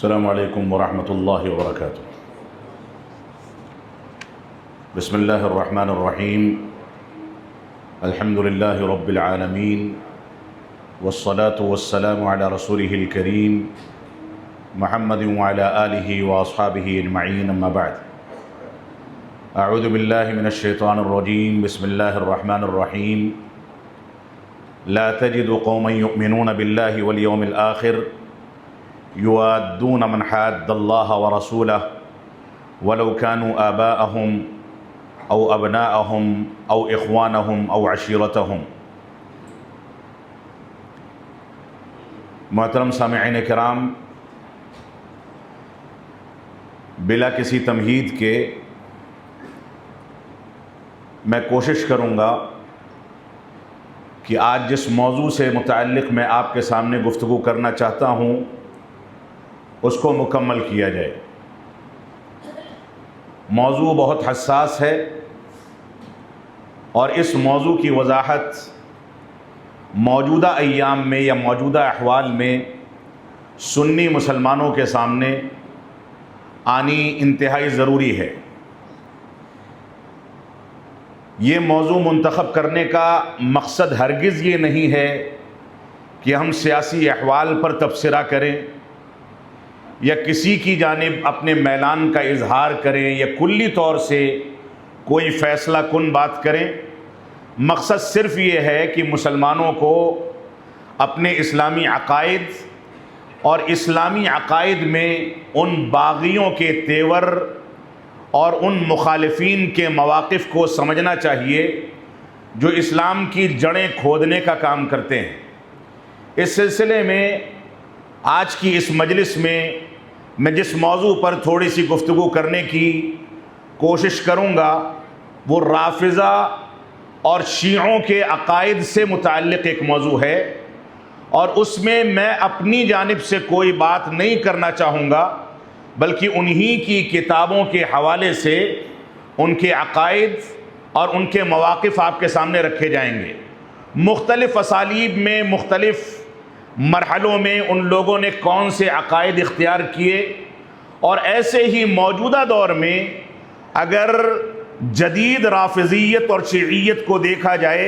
السلام علیکم ورحمۃ اللہ وبرکاتہ۔ بسم اللہ الرحمن الرحیم، الحمد للہ رب العالمین، والصلاة والسلام علی رسولہ الکریم محمد وعلی آلہ واصحابہ اجمعین، اما بعد۔ اعوذ باللہ من الشیطان الرجیم، بسم اللہ الرحمن الرحیم۔ لا تجد قوما یؤمنون باللہ والیوم الآخر يوادون من حاد الله ورسوله ولو كانوا آباءهم أو أبناءهم أو إخوانهم أو عشيرتهم۔ محترم سامعین کرام، بلا کسی تمہید کے میں کوشش کروں گا کہ آج جس موضوع سے متعلق میں آپ کے سامنے گفتگو کرنا چاہتا ہوں اس کو مکمل کیا جائے۔ موضوع بہت حساس ہے اور اس موضوع کی وضاحت موجودہ ایام میں یا موجودہ احوال میں سنی مسلمانوں کے سامنے آنی انتہائی ضروری ہے۔ یہ موضوع منتخب کرنے کا مقصد ہرگز یہ نہیں ہے کہ ہم سیاسی احوال پر تبصرہ کریں یا کسی کی جانب اپنے میلان کا اظہار کریں یا کلی طور سے کوئی فیصلہ کن بات کریں۔ مقصد صرف یہ ہے کہ مسلمانوں کو اپنے اسلامی عقائد اور اسلامی عقائد میں ان باغیوں کے تیور اور ان مخالفین کے مواقف کو سمجھنا چاہیے جو اسلام کی جڑیں کھودنے کا کام کرتے ہیں۔ اس سلسلے میں آج کی اس مجلس میں جس موضوع پر تھوڑی سی گفتگو کرنے کی کوشش کروں گا وہ رافضہ اور شیعوں کے عقائد سے متعلق ایک موضوع ہے، اور اس میں اپنی جانب سے کوئی بات نہیں کرنا چاہوں گا بلکہ انہی کی کتابوں کے حوالے سے ان کے عقائد اور ان کے مواقف آپ کے سامنے رکھے جائیں گے۔ مختلف اسالیب میں، مختلف مرحلوں میں ان لوگوں نے کون سے عقائد اختیار کیے، اور ایسے ہی موجودہ دور میں اگر جدید رافضیت اور شیعیت کو دیکھا جائے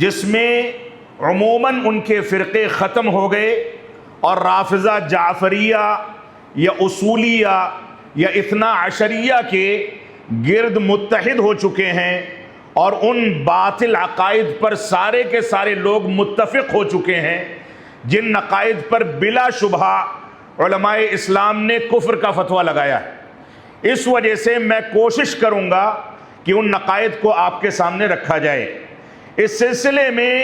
جس میں عموماً ان کے فرقے ختم ہو گئے اور رافضہ جعفریہ یا اصولیہ یا اثنا عشریہ کے گرد متحد ہو چکے ہیں، اور ان باطل عقائد پر سارے کے سارے لوگ متفق ہو چکے ہیں جن عقائد پر بلا شبہ علماء اسلام نے کفر کا فتویٰ لگایا ہے۔ اس وجہ سے میں کوشش کروں گا کہ ان عقائد کو آپ کے سامنے رکھا جائے۔ اس سلسلے میں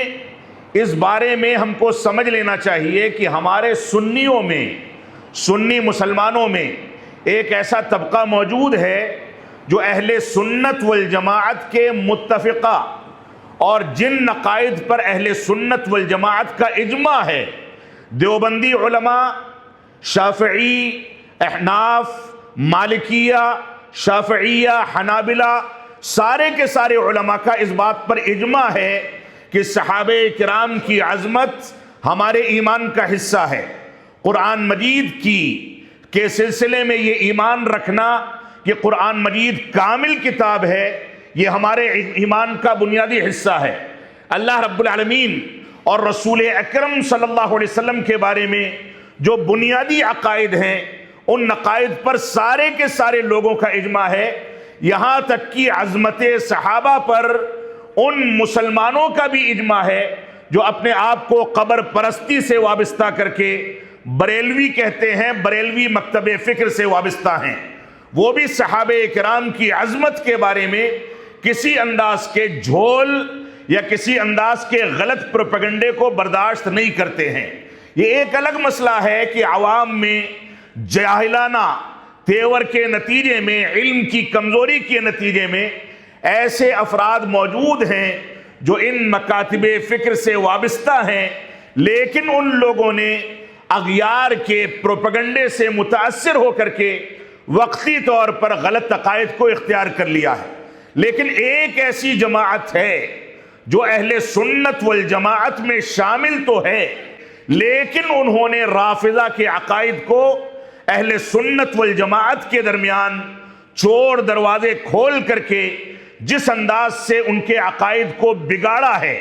اس بارے میں ہم کو سمجھ لینا چاہیے کہ ہمارے سنیوں میں، سنی مسلمانوں میں ایک ایسا طبقہ موجود ہے جو اہل سنت والجماعت کے متفقہ اور جن عقائد پر اہل سنت والجماعت کا اجماع ہے، دیوبندی علماء، شافعی، احناف، مالکیہ، شافعیہ، حنابلہ، سارے کے سارے علماء کا اس بات پر اجماع ہے کہ صحابہ کرام کی عظمت ہمارے ایمان کا حصہ ہے۔ قرآن مجید کے سلسلے میں یہ ایمان رکھنا کہ قرآن مجید کامل کتاب ہے، یہ ہمارے ایمان کا بنیادی حصہ ہے۔ اللہ رب العالمین اور رسول اکرم صلی اللہ علیہ وسلم کے بارے میں جو بنیادی عقائد ہیں ان عقائد پر سارے کے سارے لوگوں کا اجماع ہے، یہاں تک کہ عظمت صحابہ پر ان مسلمانوں کا بھی اجماع ہے جو اپنے آپ کو قبر پرستی سے وابستہ کر کے بریلوی کہتے ہیں، بریلوی مکتب فکر سے وابستہ ہیں۔ وہ بھی صحابہ کرام کی عظمت کے بارے میں کسی انداز کے جھول یا کسی انداز کے غلط پروپیگنڈے کو برداشت نہیں کرتے ہیں۔ یہ ایک الگ مسئلہ ہے کہ عوام میں جاہلانہ تیور کے نتیجے میں، علم کی کمزوری کے نتیجے میں ایسے افراد موجود ہیں جو ان مکاتب فکر سے وابستہ ہیں، لیکن ان لوگوں نے اغیار کے پروپیگنڈے سے متاثر ہو کر کے وقتی طور پر غلط عقائد کو اختیار کر لیا ہے۔ لیکن ایک ایسی جماعت ہے جو اہل سنت والجماعت میں شامل تو ہے، لیکن انہوں نے رافضہ کے عقائد کو اہل سنت والجماعت کے درمیان چور دروازے کھول کر کے جس انداز سے ان کے عقائد کو بگاڑا ہے،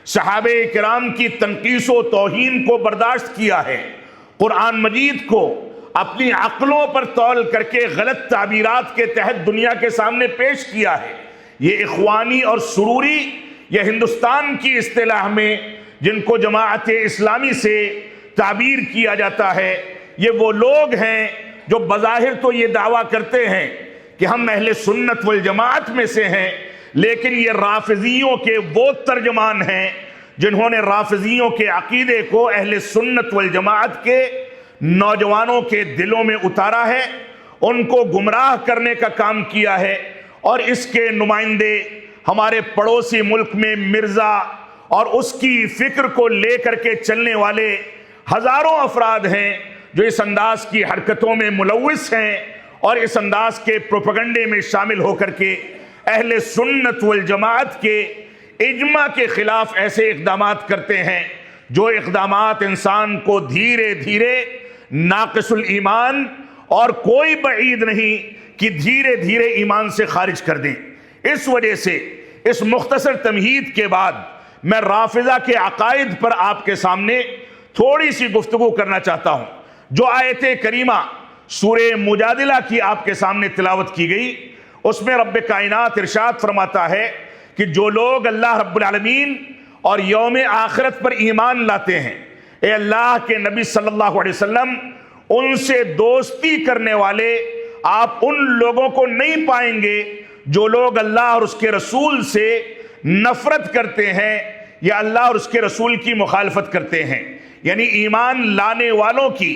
صحابہ کرام کی تنقیص و توہین کو برداشت کیا ہے، قرآن مجید کو اپنی عقلوں پر تول کر کے غلط تعبیرات کے تحت دنیا کے سامنے پیش کیا ہے، یہ اخوانی اور سروری، یہ ہندوستان کی اصطلاح میں جن کو جماعت اسلامی سے تعبیر کیا جاتا ہے، یہ وہ لوگ ہیں جو بظاہر تو یہ دعویٰ کرتے ہیں کہ ہم اہل سنت والجماعت میں سے ہیں، لیکن یہ رافضیوں کے وہ ترجمان ہیں جنہوں نے رافضیوں کے عقیدے کو اہل سنت والجماعت کے نوجوانوں کے دلوں میں اتارا ہے، ان کو گمراہ کرنے کا کام کیا ہے، اور اس کے نمائندے ہمارے پڑوسی ملک میں مرزا اور اس کی فکر کو لے کر کے چلنے والے ہزاروں افراد ہیں جو اس انداز کی حرکتوں میں ملوث ہیں اور اس انداز کے پروپیگنڈے میں شامل ہو کر کے اہل سنت والجماعت کے اجماع کے خلاف ایسے اقدامات کرتے ہیں جو اقدامات انسان کو دھیرے دھیرے ناقص الایمان اور کوئی بعید نہیں کہ دھیرے دھیرے ایمان سے خارج کر دیں۔ اس وجہ سے اس مختصر تمہید کے بعد میں رافضہ کے عقائد پر آپ کے سامنے تھوڑی سی گفتگو کرنا چاہتا ہوں۔ جو آیت کریمہ سورہ مجادلہ کی آپ کے سامنے تلاوت کی گئی، اس میں رب کائنات ارشاد فرماتا ہے کہ جو لوگ اللہ رب العالمین اور یوم آخرت پر ایمان لاتے ہیں، اے اللہ کے نبی صلی اللہ علیہ وسلم، ان سے دوستی کرنے والے آپ ان لوگوں کو نہیں پائیں گے جو لوگ اللہ اور اس کے رسول سے نفرت کرتے ہیں یا اللہ اور اس کے رسول کی مخالفت کرتے ہیں۔ یعنی ایمان لانے والوں کی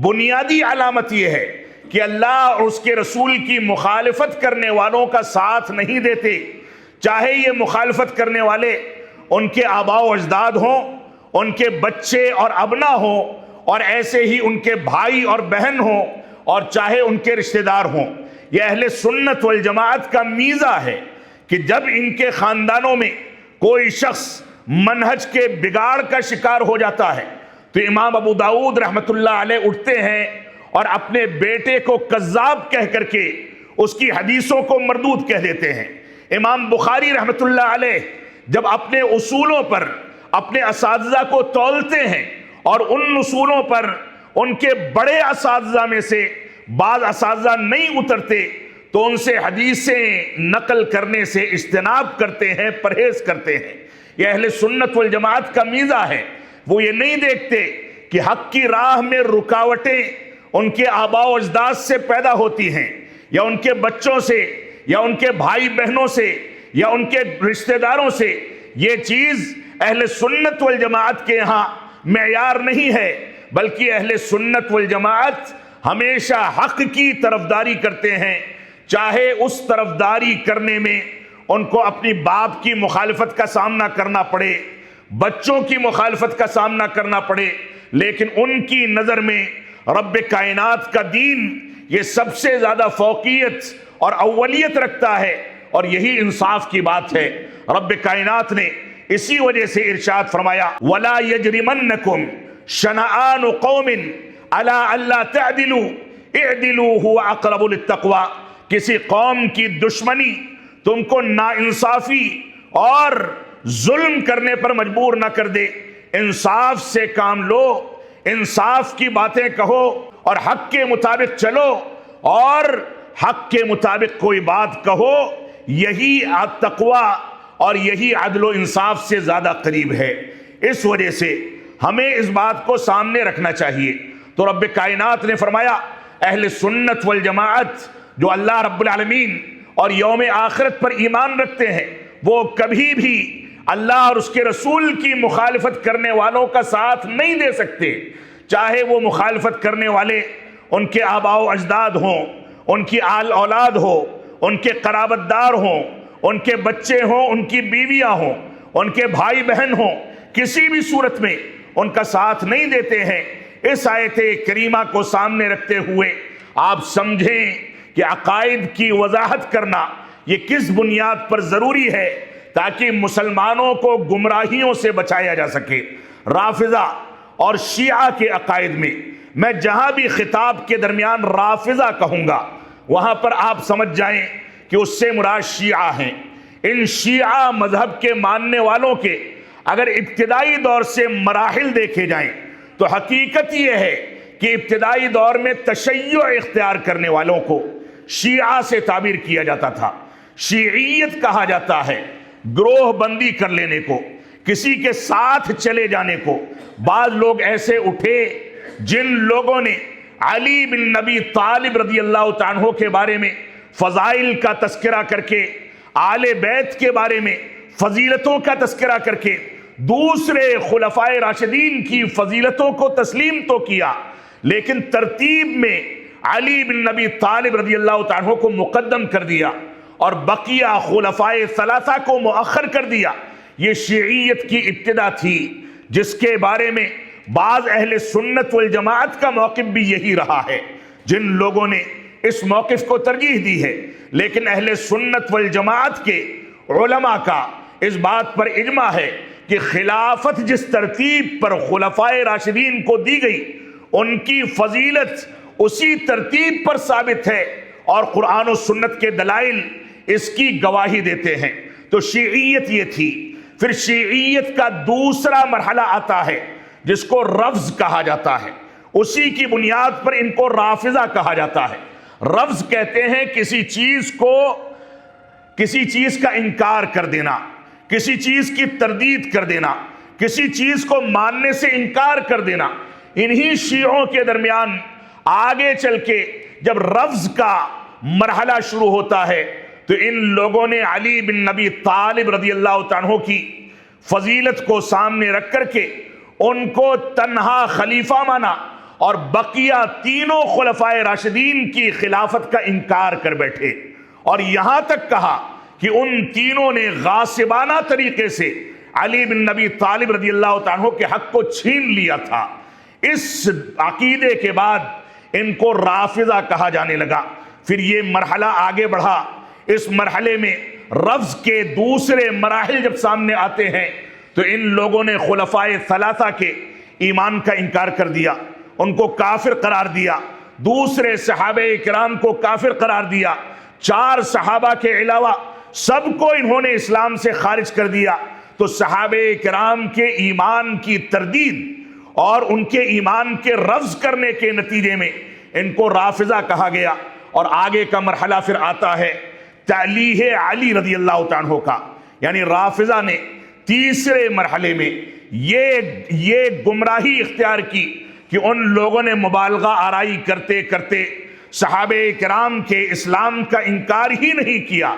بنیادی علامت یہ ہے کہ اللہ اور اس کے رسول کی مخالفت کرنے والوں کا ساتھ نہیں دیتے، چاہے یہ مخالفت کرنے والے ان کے آباء و اجداد ہوں، ان کے بچے اور ابنا ہوں، اور ایسے ہی ان کے بھائی اور بہن ہوں، اور چاہے ان کے رشتہ دار ہوں۔ یہ اہل سنت والجماعت کا میزہ ہے کہ جب ان کے خاندانوں میں کوئی شخص منہج کے بگاڑ کا شکار ہو جاتا ہے تو امام ابو داؤد رحمۃ اللہ علیہ اٹھتے ہیں اور اپنے بیٹے کو کذاب کہہ کر کے اس کی حدیثوں کو مردود کہہ دیتے ہیں۔ امام بخاری رحمۃ اللہ علیہ جب اپنے اصولوں پر اپنے اساتذہ کو تولتے ہیں اور ان اصولوں پر ان کے بڑے اساتذہ میں سے بعض اساتذہ نہیں اترتے تو ان سے حدیثیں نقل کرنے سے اجتناب کرتے ہیں، پرہیز کرتے ہیں۔ یہ اہل سنت والجماعت کا میزہ ہے، وہ یہ نہیں دیکھتے کہ حق کی راہ میں رکاوٹیں ان کے آباء و اجداد سے پیدا ہوتی ہیں یا ان کے بچوں سے یا ان کے بھائی بہنوں سے یا ان کے رشتہ داروں سے۔ یہ چیز اہل سنت والجماعت کے ہاں معیار نہیں ہے، بلکہ اہل سنت والجماعت ہمیشہ حق کی طرفداری کرتے ہیں، چاہے اس طرفداری کرنے میں ان کو اپنی باپ کی مخالفت کا سامنا کرنا پڑے، بچوں کی مخالفت کا سامنا کرنا پڑے، لیکن ان کی نظر میں رب کائنات کا دین یہ سب سے زیادہ فوقیت اور اولیت رکھتا ہے، اور یہی انصاف کی بات ہے۔ رب کائنات نے اسی وجہ سے ارشاد فرمایا وَلَا يَجْرِمَنَّكُمْ شَنَآنُ قَوْمٍ عَلَىٰ أَلَّا تَعْدِلُوا اعْدِلُوا هُوَ أَقْرَبُ لِلتَّقْوَىٰ۔ کسی قوم کی دشمنی تم کو ناانصافی اور ظلم کرنے پر مجبور نہ کر دے، انصاف سے کام لو، انصاف کی باتیں کہو اور حق کے مطابق چلو، اور حق کے مطابق کوئی بات کہو، یہی تقوی اور یہی عدل و انصاف سے زیادہ قریب ہے۔ اس وجہ سے ہمیں اس بات کو سامنے رکھنا چاہیے۔ تو رب کائنات نے فرمایا اہل سنت والجماعت جو اللہ رب العالمین اور یوم آخرت پر ایمان رکھتے ہیں، وہ کبھی بھی اللہ اور اس کے رسول کی مخالفت کرنے والوں کا ساتھ نہیں دے سکتے، چاہے وہ مخالفت کرنے والے ان کے آباء و اجداد ہوں، ان کی آل اولاد ہو، ان کے قرابت دار ہوں، ان کے بچے ہوں، ان کی بیویاں ہوں، ان کے بھائی بہن ہوں، کسی بھی صورت میں ان کا ساتھ نہیں دیتے ہیں۔ اس آیت کریمہ کو سامنے رکھتے ہوئے آپ سمجھیں کہ عقائد کی وضاحت کرنا یہ کس بنیاد پر ضروری ہے تاکہ مسلمانوں کو گمراہیوں سے بچایا جا سکے۔ رافضہ اور شیعہ کے عقائد میں میں جہاں بھی خطاب کے درمیان رافضہ کہوں گا وہاں پر آپ سمجھ جائیں کہ اس سے مراد شیعہ ہیں۔ ان شیعہ مذہب کے ماننے والوں کے اگر ابتدائی دور سے مراحل دیکھے جائیں تو حقیقت یہ ہے کہ ابتدائی دور میں تشیع اختیار کرنے والوں کو شیعہ سے تعبیر کیا جاتا تھا۔ شیعیت کہا جاتا ہے گروہ بندی کر لینے کو، کسی کے ساتھ چلے جانے کو۔ بعض لوگ ایسے اٹھے جن لوگوں نے علی بن نبی طالب رضی اللہ عنہ کے بارے میں فضائل کا تذکرہ کر کے، آل بیت کے بارے میں فضیلتوں کا تذکرہ کر کے دوسرے خلفائے راشدین کی فضیلتوں کو تسلیم تو کیا، لیکن ترتیب میں علی بن نبی طالب رضی اللہ عنہ کو مقدم کر دیا اور بقیہ خلفائے ثلاثہ کو مؤخر کر دیا۔ یہ شیعیت کی ابتدا تھی، جس کے بارے میں بعض اہل سنت والجماعت کا موقف بھی یہی رہا ہے، جن لوگوں نے اس موقف کو ترجیح دی ہے۔ لیکن اہل سنت والجماعت کے علماء کا اس بات پر اجماع ہے کہ خلافت جس ترتیب پر خلفائے راشدین کو دی گئی ان کی فضیلت اسی ترتیب پر ثابت ہے، اور قرآن و سنت کے دلائل اس کی گواہی دیتے ہیں۔ تو شیعیت یہ تھی۔ پھر شیعیت کا دوسرا مرحلہ آتا ہے جس کو رفض کہا جاتا ہے، اسی کی بنیاد پر ان کو رافضہ کہا جاتا ہے۔ رفض کہتے ہیں کسی چیز کا انکار کر دینا، کسی چیز کی تردید کر دینا، کسی چیز کو ماننے سے انکار کر دینا۔ انہی شیعوں کے درمیان آگے چل کے جب رفض کا مرحلہ شروع ہوتا ہے تو ان لوگوں نے علی بن نبی طالب رضی اللہ عنہ کی فضیلت کو سامنے رکھ کر کے ان کو تنہا خلیفہ مانا اور بقیہ تینوں خلفائے راشدین کی خلافت کا انکار کر بیٹھے، اور یہاں تک کہا کہ ان تینوں نے غاصبانہ طریقے سے علی بن نبی طالب رضی اللہ عنہ کے حق کو چھین لیا تھا۔ اس عقیدے کے بعد ان کو رافضہ کہا جانے لگا۔ پھر یہ مرحلہ آگے بڑھا۔ اس مرحلے میں رفض کے دوسرے مراحل جب سامنے آتے ہیں تو ان لوگوں نے خلفائے ثلاثہ کے ایمان کا انکار کر دیا، ان کو کافر قرار دیا، دوسرے صحابہ کرام کو کافر قرار دیا، 4 صحابہ کے علاوہ سب کو انہوں نے اسلام سے خارج کر دیا۔ تو صحابہ کرام کے ایمان کی تردید اور ان کے ایمان کے رفض کرنے کے نتیجے میں ان کو رافضہ کہا گیا۔ اور آگے کا مرحلہ پھر آتا ہے تعلیہ علی رضی اللہ عنہ کا، یعنی رافضہ نے تیسرے مرحلے میں یہ گمراہی اختیار کی کہ ان لوگوں نے مبالغہ آرائی کرتے کرتے صحابہ کرام کے اسلام کا انکار ہی نہیں کیا،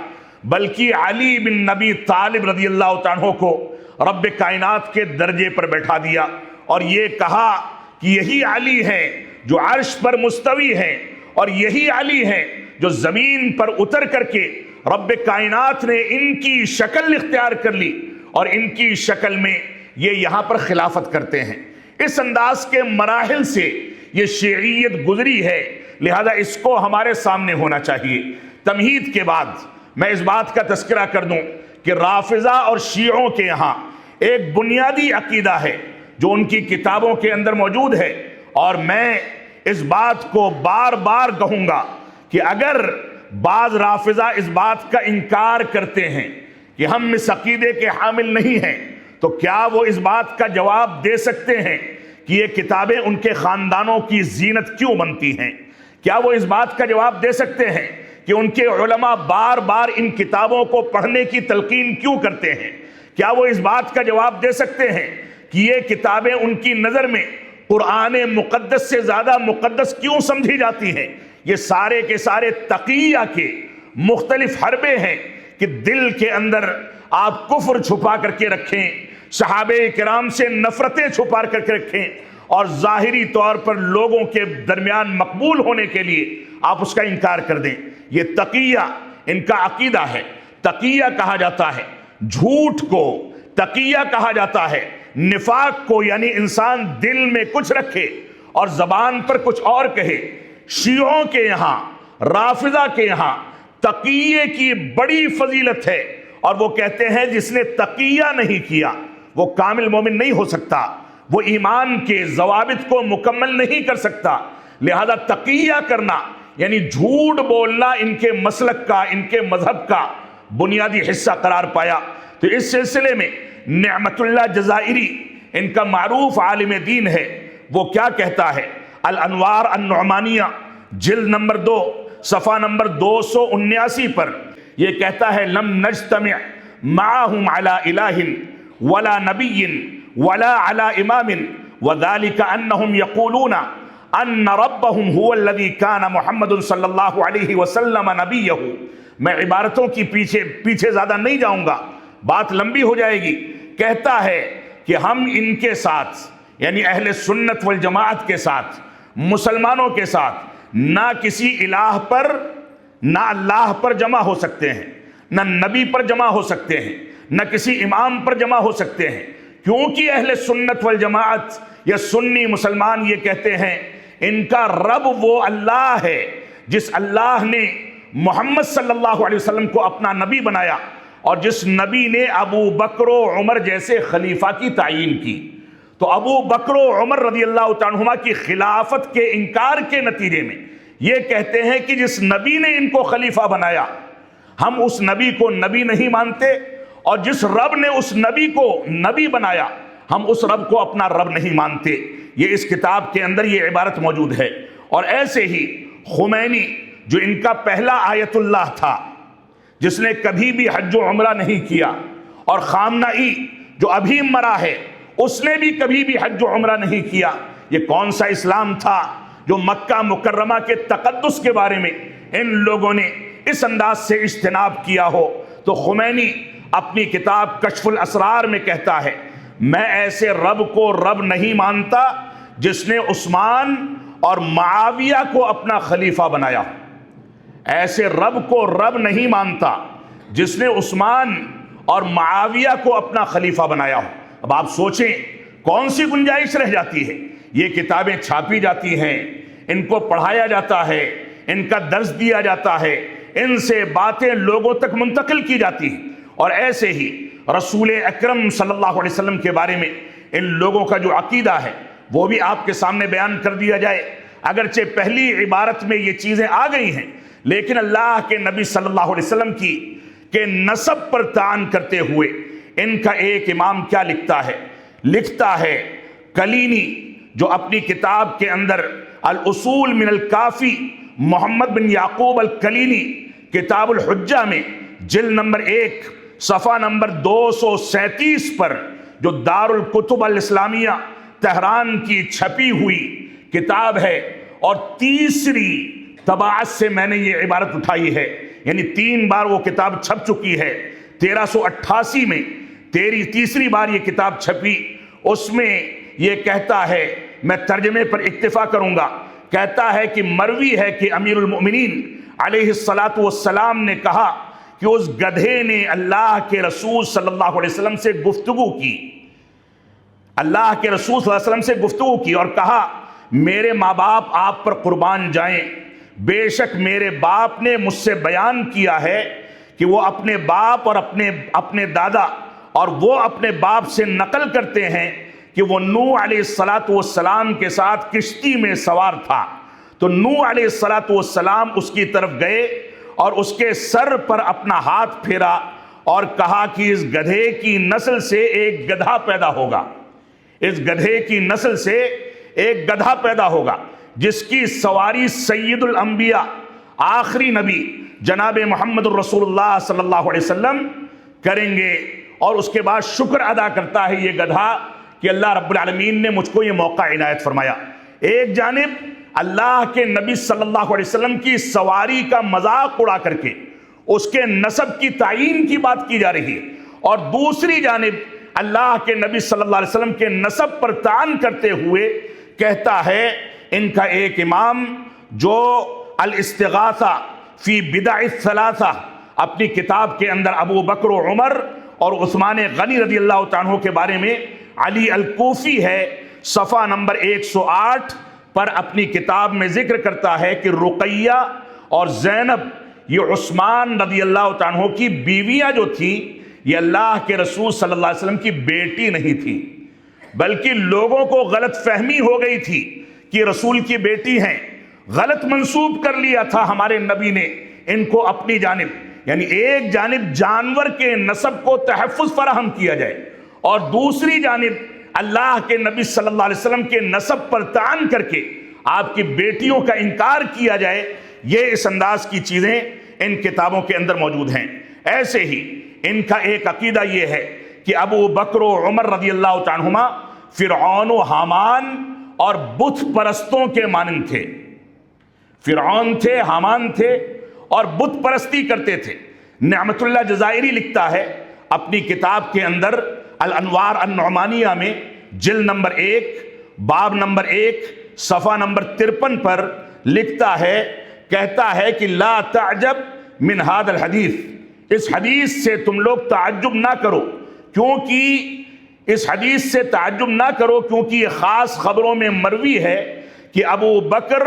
بلکہ علی بن نبی طالب رضی اللہ عنہ کو رب کائنات کے درجے پر بیٹھا دیا، اور یہ کہا کہ یہی علی ہے جو عرش پر مستوی ہے، اور یہی علی ہے جو زمین پر اتر کر کے رب کائنات نے ان کی شکل اختیار کر لی اور ان کی شکل میں یہ یہاں پر خلافت کرتے ہیں۔ اس انداز کے مراحل سے یہ شیعیت گزری ہے، لہذا اس کو ہمارے سامنے ہونا چاہیے۔ تمہید کے بعد میں اس بات کا تذکرہ کر دوں کہ رافضہ اور شیعوں کے یہاں ایک بنیادی عقیدہ ہے جو ان کی کتابوں کے اندر موجود ہے، اور میں اس بات کو بار بار کہوں گا کہ اگر بعض رافضہ اس بات کا انکار کرتے ہیں کہ ہم اس عقیدے کے حامل نہیں ہیں، تو کیا وہ اس بات کا جواب دے سکتے ہیں کہ یہ کتابیں ان کے خاندانوں کی زینت کیوں بنتی ہیں؟ کیا وہ اس بات کا جواب دے سکتے ہیں کہ ان کے علماء بار بار ان کتابوں کو پڑھنے کی تلقین کیوں کرتے ہیں؟ کیا وہ اس بات کا جواب دے سکتے ہیں کہ یہ کتابیں ان کی نظر میں قرآن مقدس سے زیادہ مقدس کیوں سمجھی جاتی ہیں؟ یہ سارے کے سارے تقیہ کے مختلف حربے ہیں کہ دل کے اندر آپ کفر چھپا کر کے رکھیں، صحابہ کرام سے نفرتیں چھپا کر کے رکھیں، اور ظاہری طور پر لوگوں کے درمیان مقبول ہونے کے لیے آپ اس کا انکار کر دیں۔ یہ تقیہ ان کا عقیدہ ہے۔ تقیہ کہا جاتا ہے جھوٹ کو، تقیہ کہا جاتا ہے نفاق کو، یعنی انسان دل میں کچھ رکھے اور زبان پر کچھ اور کہے۔ شیعوں کے یہاں، رافضہ کے یہاں تقیے کی بڑی فضیلت ہے، اور وہ کہتے ہیں جس نے تقیہ نہیں کیا وہ کامل مومن نہیں ہو سکتا۔ وہ ایمان کے ضوابط کو مکمل نہیں کر سکتا، لہذا تقیہ کرنا یعنی جھوٹ بولنا ان کے مسلک کا، ان کے مذہب کا بنیادی حصہ قرار پایا۔ تو اس سلسلے میں نعمت اللہ جزائری ان کا معروف عالم دین ہے، وہ کیا کہتا ہے؟ الانوار النعمانیہ جلد نمبر 2 صفحہ نمبر 279 پر یہ کہتا ہے لم نجتمع معهم على الہ ولا نبی ولا على امام وذلك انہم یقولون ان ربهم هو الذي كان محمد صلی اللہ علیہ وسلم نبیہ۔ میں عبارتوں کی پیچھے زیادہ نہیں جاؤں گا، بات لمبی ہو جائے گی۔ کہتا ہے کہ ہم ان کے ساتھ یعنی اہل سنت والجماعت کے ساتھ، مسلمانوں کے ساتھ نہ کسی الہ پر، نہ اللہ پر جمع ہو سکتے ہیں، نہ نبی پر جمع ہو سکتے ہیں، نہ کسی امام پر جمع ہو سکتے ہیں، کیونکہ اہل سنت والجماعت یا سنی مسلمان یہ کہتے ہیں ان کا رب وہ اللہ ہے جس اللہ نے محمد صلی اللہ علیہ وسلم کو اپنا نبی بنایا اور جس نبی نے ابو بکر و عمر جیسے خلیفہ کی تعیین کی۔ تو ابو بکر و عمر رضی اللہ تعالیٰ عنہما کی خلافت کے انکار کے نتیجے میں یہ کہتے ہیں کہ جس نبی نے ان کو خلیفہ بنایا ہم اس نبی کو نبی نہیں مانتے، اور جس رب نے اس نبی کو نبی بنایا ہم اس رب کو اپنا رب نہیں مانتے۔ یہ اس کتاب کے اندر یہ عبارت موجود ہے۔ اور ایسے ہی خمینی جو ان کا پہلا آیت اللہ تھا، جس نے کبھی بھی حج و عمرہ نہیں کیا، اور خامنائی جو ابھی مرا ہے اس نے بھی کبھی بھی حج و عمرہ نہیں کیا، یہ کون سا اسلام تھا جو مکہ مکرمہ کے تقدس کے بارے میں ان لوگوں نے اس انداز سے اجتناب کیا ہو؟ تو خمینی اپنی کتاب کشف الاسرار میں کہتا ہے میں ایسے رب کو رب نہیں مانتا جس نے عثمان اور معاویہ کو اپنا خلیفہ بنایا۔ ایسے رب کو رب نہیں مانتا جس نے عثمان اور معاویہ کو اپنا خلیفہ بنایا ہو۔ اب آپ سوچیں کون سی گنجائش رہ جاتی ہے؟ یہ کتابیں چھاپی جاتی ہیں، ان کو پڑھایا جاتا ہے، ان کا درس دیا جاتا ہے، ان سے باتیں لوگوں تک منتقل کی جاتی ہیں، اور ایسے ہی رسول اکرم صلی اللہ علیہ وسلم کے بارے میں ان لوگوں کا جو عقیدہ ہے وہ بھی آپ کے سامنے بیان کر دیا جائے۔ اگرچہ پہلی عبارت میں یہ چیزیں آ گئی ہیں، لیکن اللہ کے نبی صلی اللہ علیہ وسلم کے نسب پر طعن کرتے ہوئے ان کا ایک امام کیا لکھتا ہے کلینی، جو اپنی کتاب کے اندر الاصول من الکافی محمد بن یعقوب الکلینی کتاب الحجہ میں جلد نمبر 1 صفحہ نمبر 237 پر جو دار الکتب الاسلامیہ تہران کی چھپی ہوئی کتاب ہے، اور تیسری طباعت سے میں نے یہ عبارت اٹھائی ہے، یعنی 3 بار وہ کتاب چھپ چکی ہے۔ 1388 میں تیسری بار یہ کتاب چھپی، اس میں یہ کہتا ہے، میں ترجمے پر اکتفا کروں گا، کہتا ہے کہ مروی ہے کہ امیر المؤمنین علیہ السلام نے کہا کہ اس گدھے نے اللہ کے رسول صلی اللہ علیہ وسلم سے گفتگو کی، اللہ کے رسول صلی اللہ علیہ وسلم سے گفتگو کی اور کہا میرے ماں باپ آپ پر قربان جائیں، بے شک میرے باپ نے مجھ سے بیان کیا ہے کہ وہ اپنے باپ اور اپنے دادا اور وہ اپنے باپ سے نقل کرتے ہیں کہ وہ نوح علیہ السلام کے ساتھ کشتی میں سوار تھا۔ تو نوح علیہ السلام اس کی طرف گئے اور اس کے سر پر اپنا ہاتھ پھیرا اور کہا کہ اس گدھے کی نسل سے ایک گدھا پیدا ہوگا، اس گدھے کی نسل سے ایک گدھا پیدا ہوگا جس کی سواری سید الانبیاء آخری نبی جناب محمد الرسول اللہ صلی اللہ علیہ وسلم کریں گے۔ اور اس کے بعد شکر ادا کرتا ہے یہ گدھا کہ اللہ رب العالمین نے مجھ کو یہ موقع عنایت فرمایا۔ ایک جانب اللہ کے نبی صلی اللہ علیہ وسلم کی سواری کا مذاق اڑا کر کے اس کے نسب کی تعیین کی بات کی جا رہی ہے، اور دوسری جانب اللہ کے نبی صلی اللہ علیہ وسلم کے نسب پر طعن کرتے ہوئے کہتا ہے ان کا ایک امام جو الاستغاثہ فی بدع الثلاثہ اپنی کتاب کے اندر ابو بکر و عمر اور عثمان غنی رضی اللہ عنہ کے بارے میں علی الکوفی ہے، صفحہ نمبر 108 پر اپنی کتاب میں ذکر کرتا ہے کہ رقیہ اور زینب یہ عثمان رضی اللہ عنہ کی بیویاں جو تھیں یہ اللہ کے رسول صلی اللہ علیہ وسلم کی بیٹی نہیں تھی، بلکہ لوگوں کو غلط فہمی ہو گئی تھی کہ رسول کی بیٹی ہیں، غلط منسوب کر لیا تھا ہمارے نبی نے ان کو اپنی جانب، یعنی ایک جانب جانور کے نسب کو تحفظ فراہم کیا جائے اور دوسری جانب اللہ کے نبی صلی اللہ علیہ وسلم کے نسب پر طعن کر کے آپ کی بیٹیوں کا انکار کیا جائے، یہ اس انداز کی چیزیں ان کتابوں کے اندر موجود ہیں۔ ایسے ہی ان کا ایک عقیدہ یہ ہے کہ ابو بکر و عمر رضی اللہ تعالی عنہما فرعون و حامان اور بت پرستوں کے مانند تھے۔ فرعون تھے، حامان تھے اور بت پرستی کرتے تھے۔ نعمت اللہ جزائری لکھتا ہے اپنی کتاب کے اندر الانوار النعمانیہ میں جلد نمبر 1 باب نمبر 1 صفحہ نمبر 53 پر لکھتا ہے، کہتا ہے کہ لا تعجب من هذا الحدیث، اس حدیث سے تم لوگ تعجب نہ کرو، کیونکہ اس حدیث سے تعجب نہ کرو کیونکہ یہ خاص خبروں میں مروی ہے کہ ابو بکر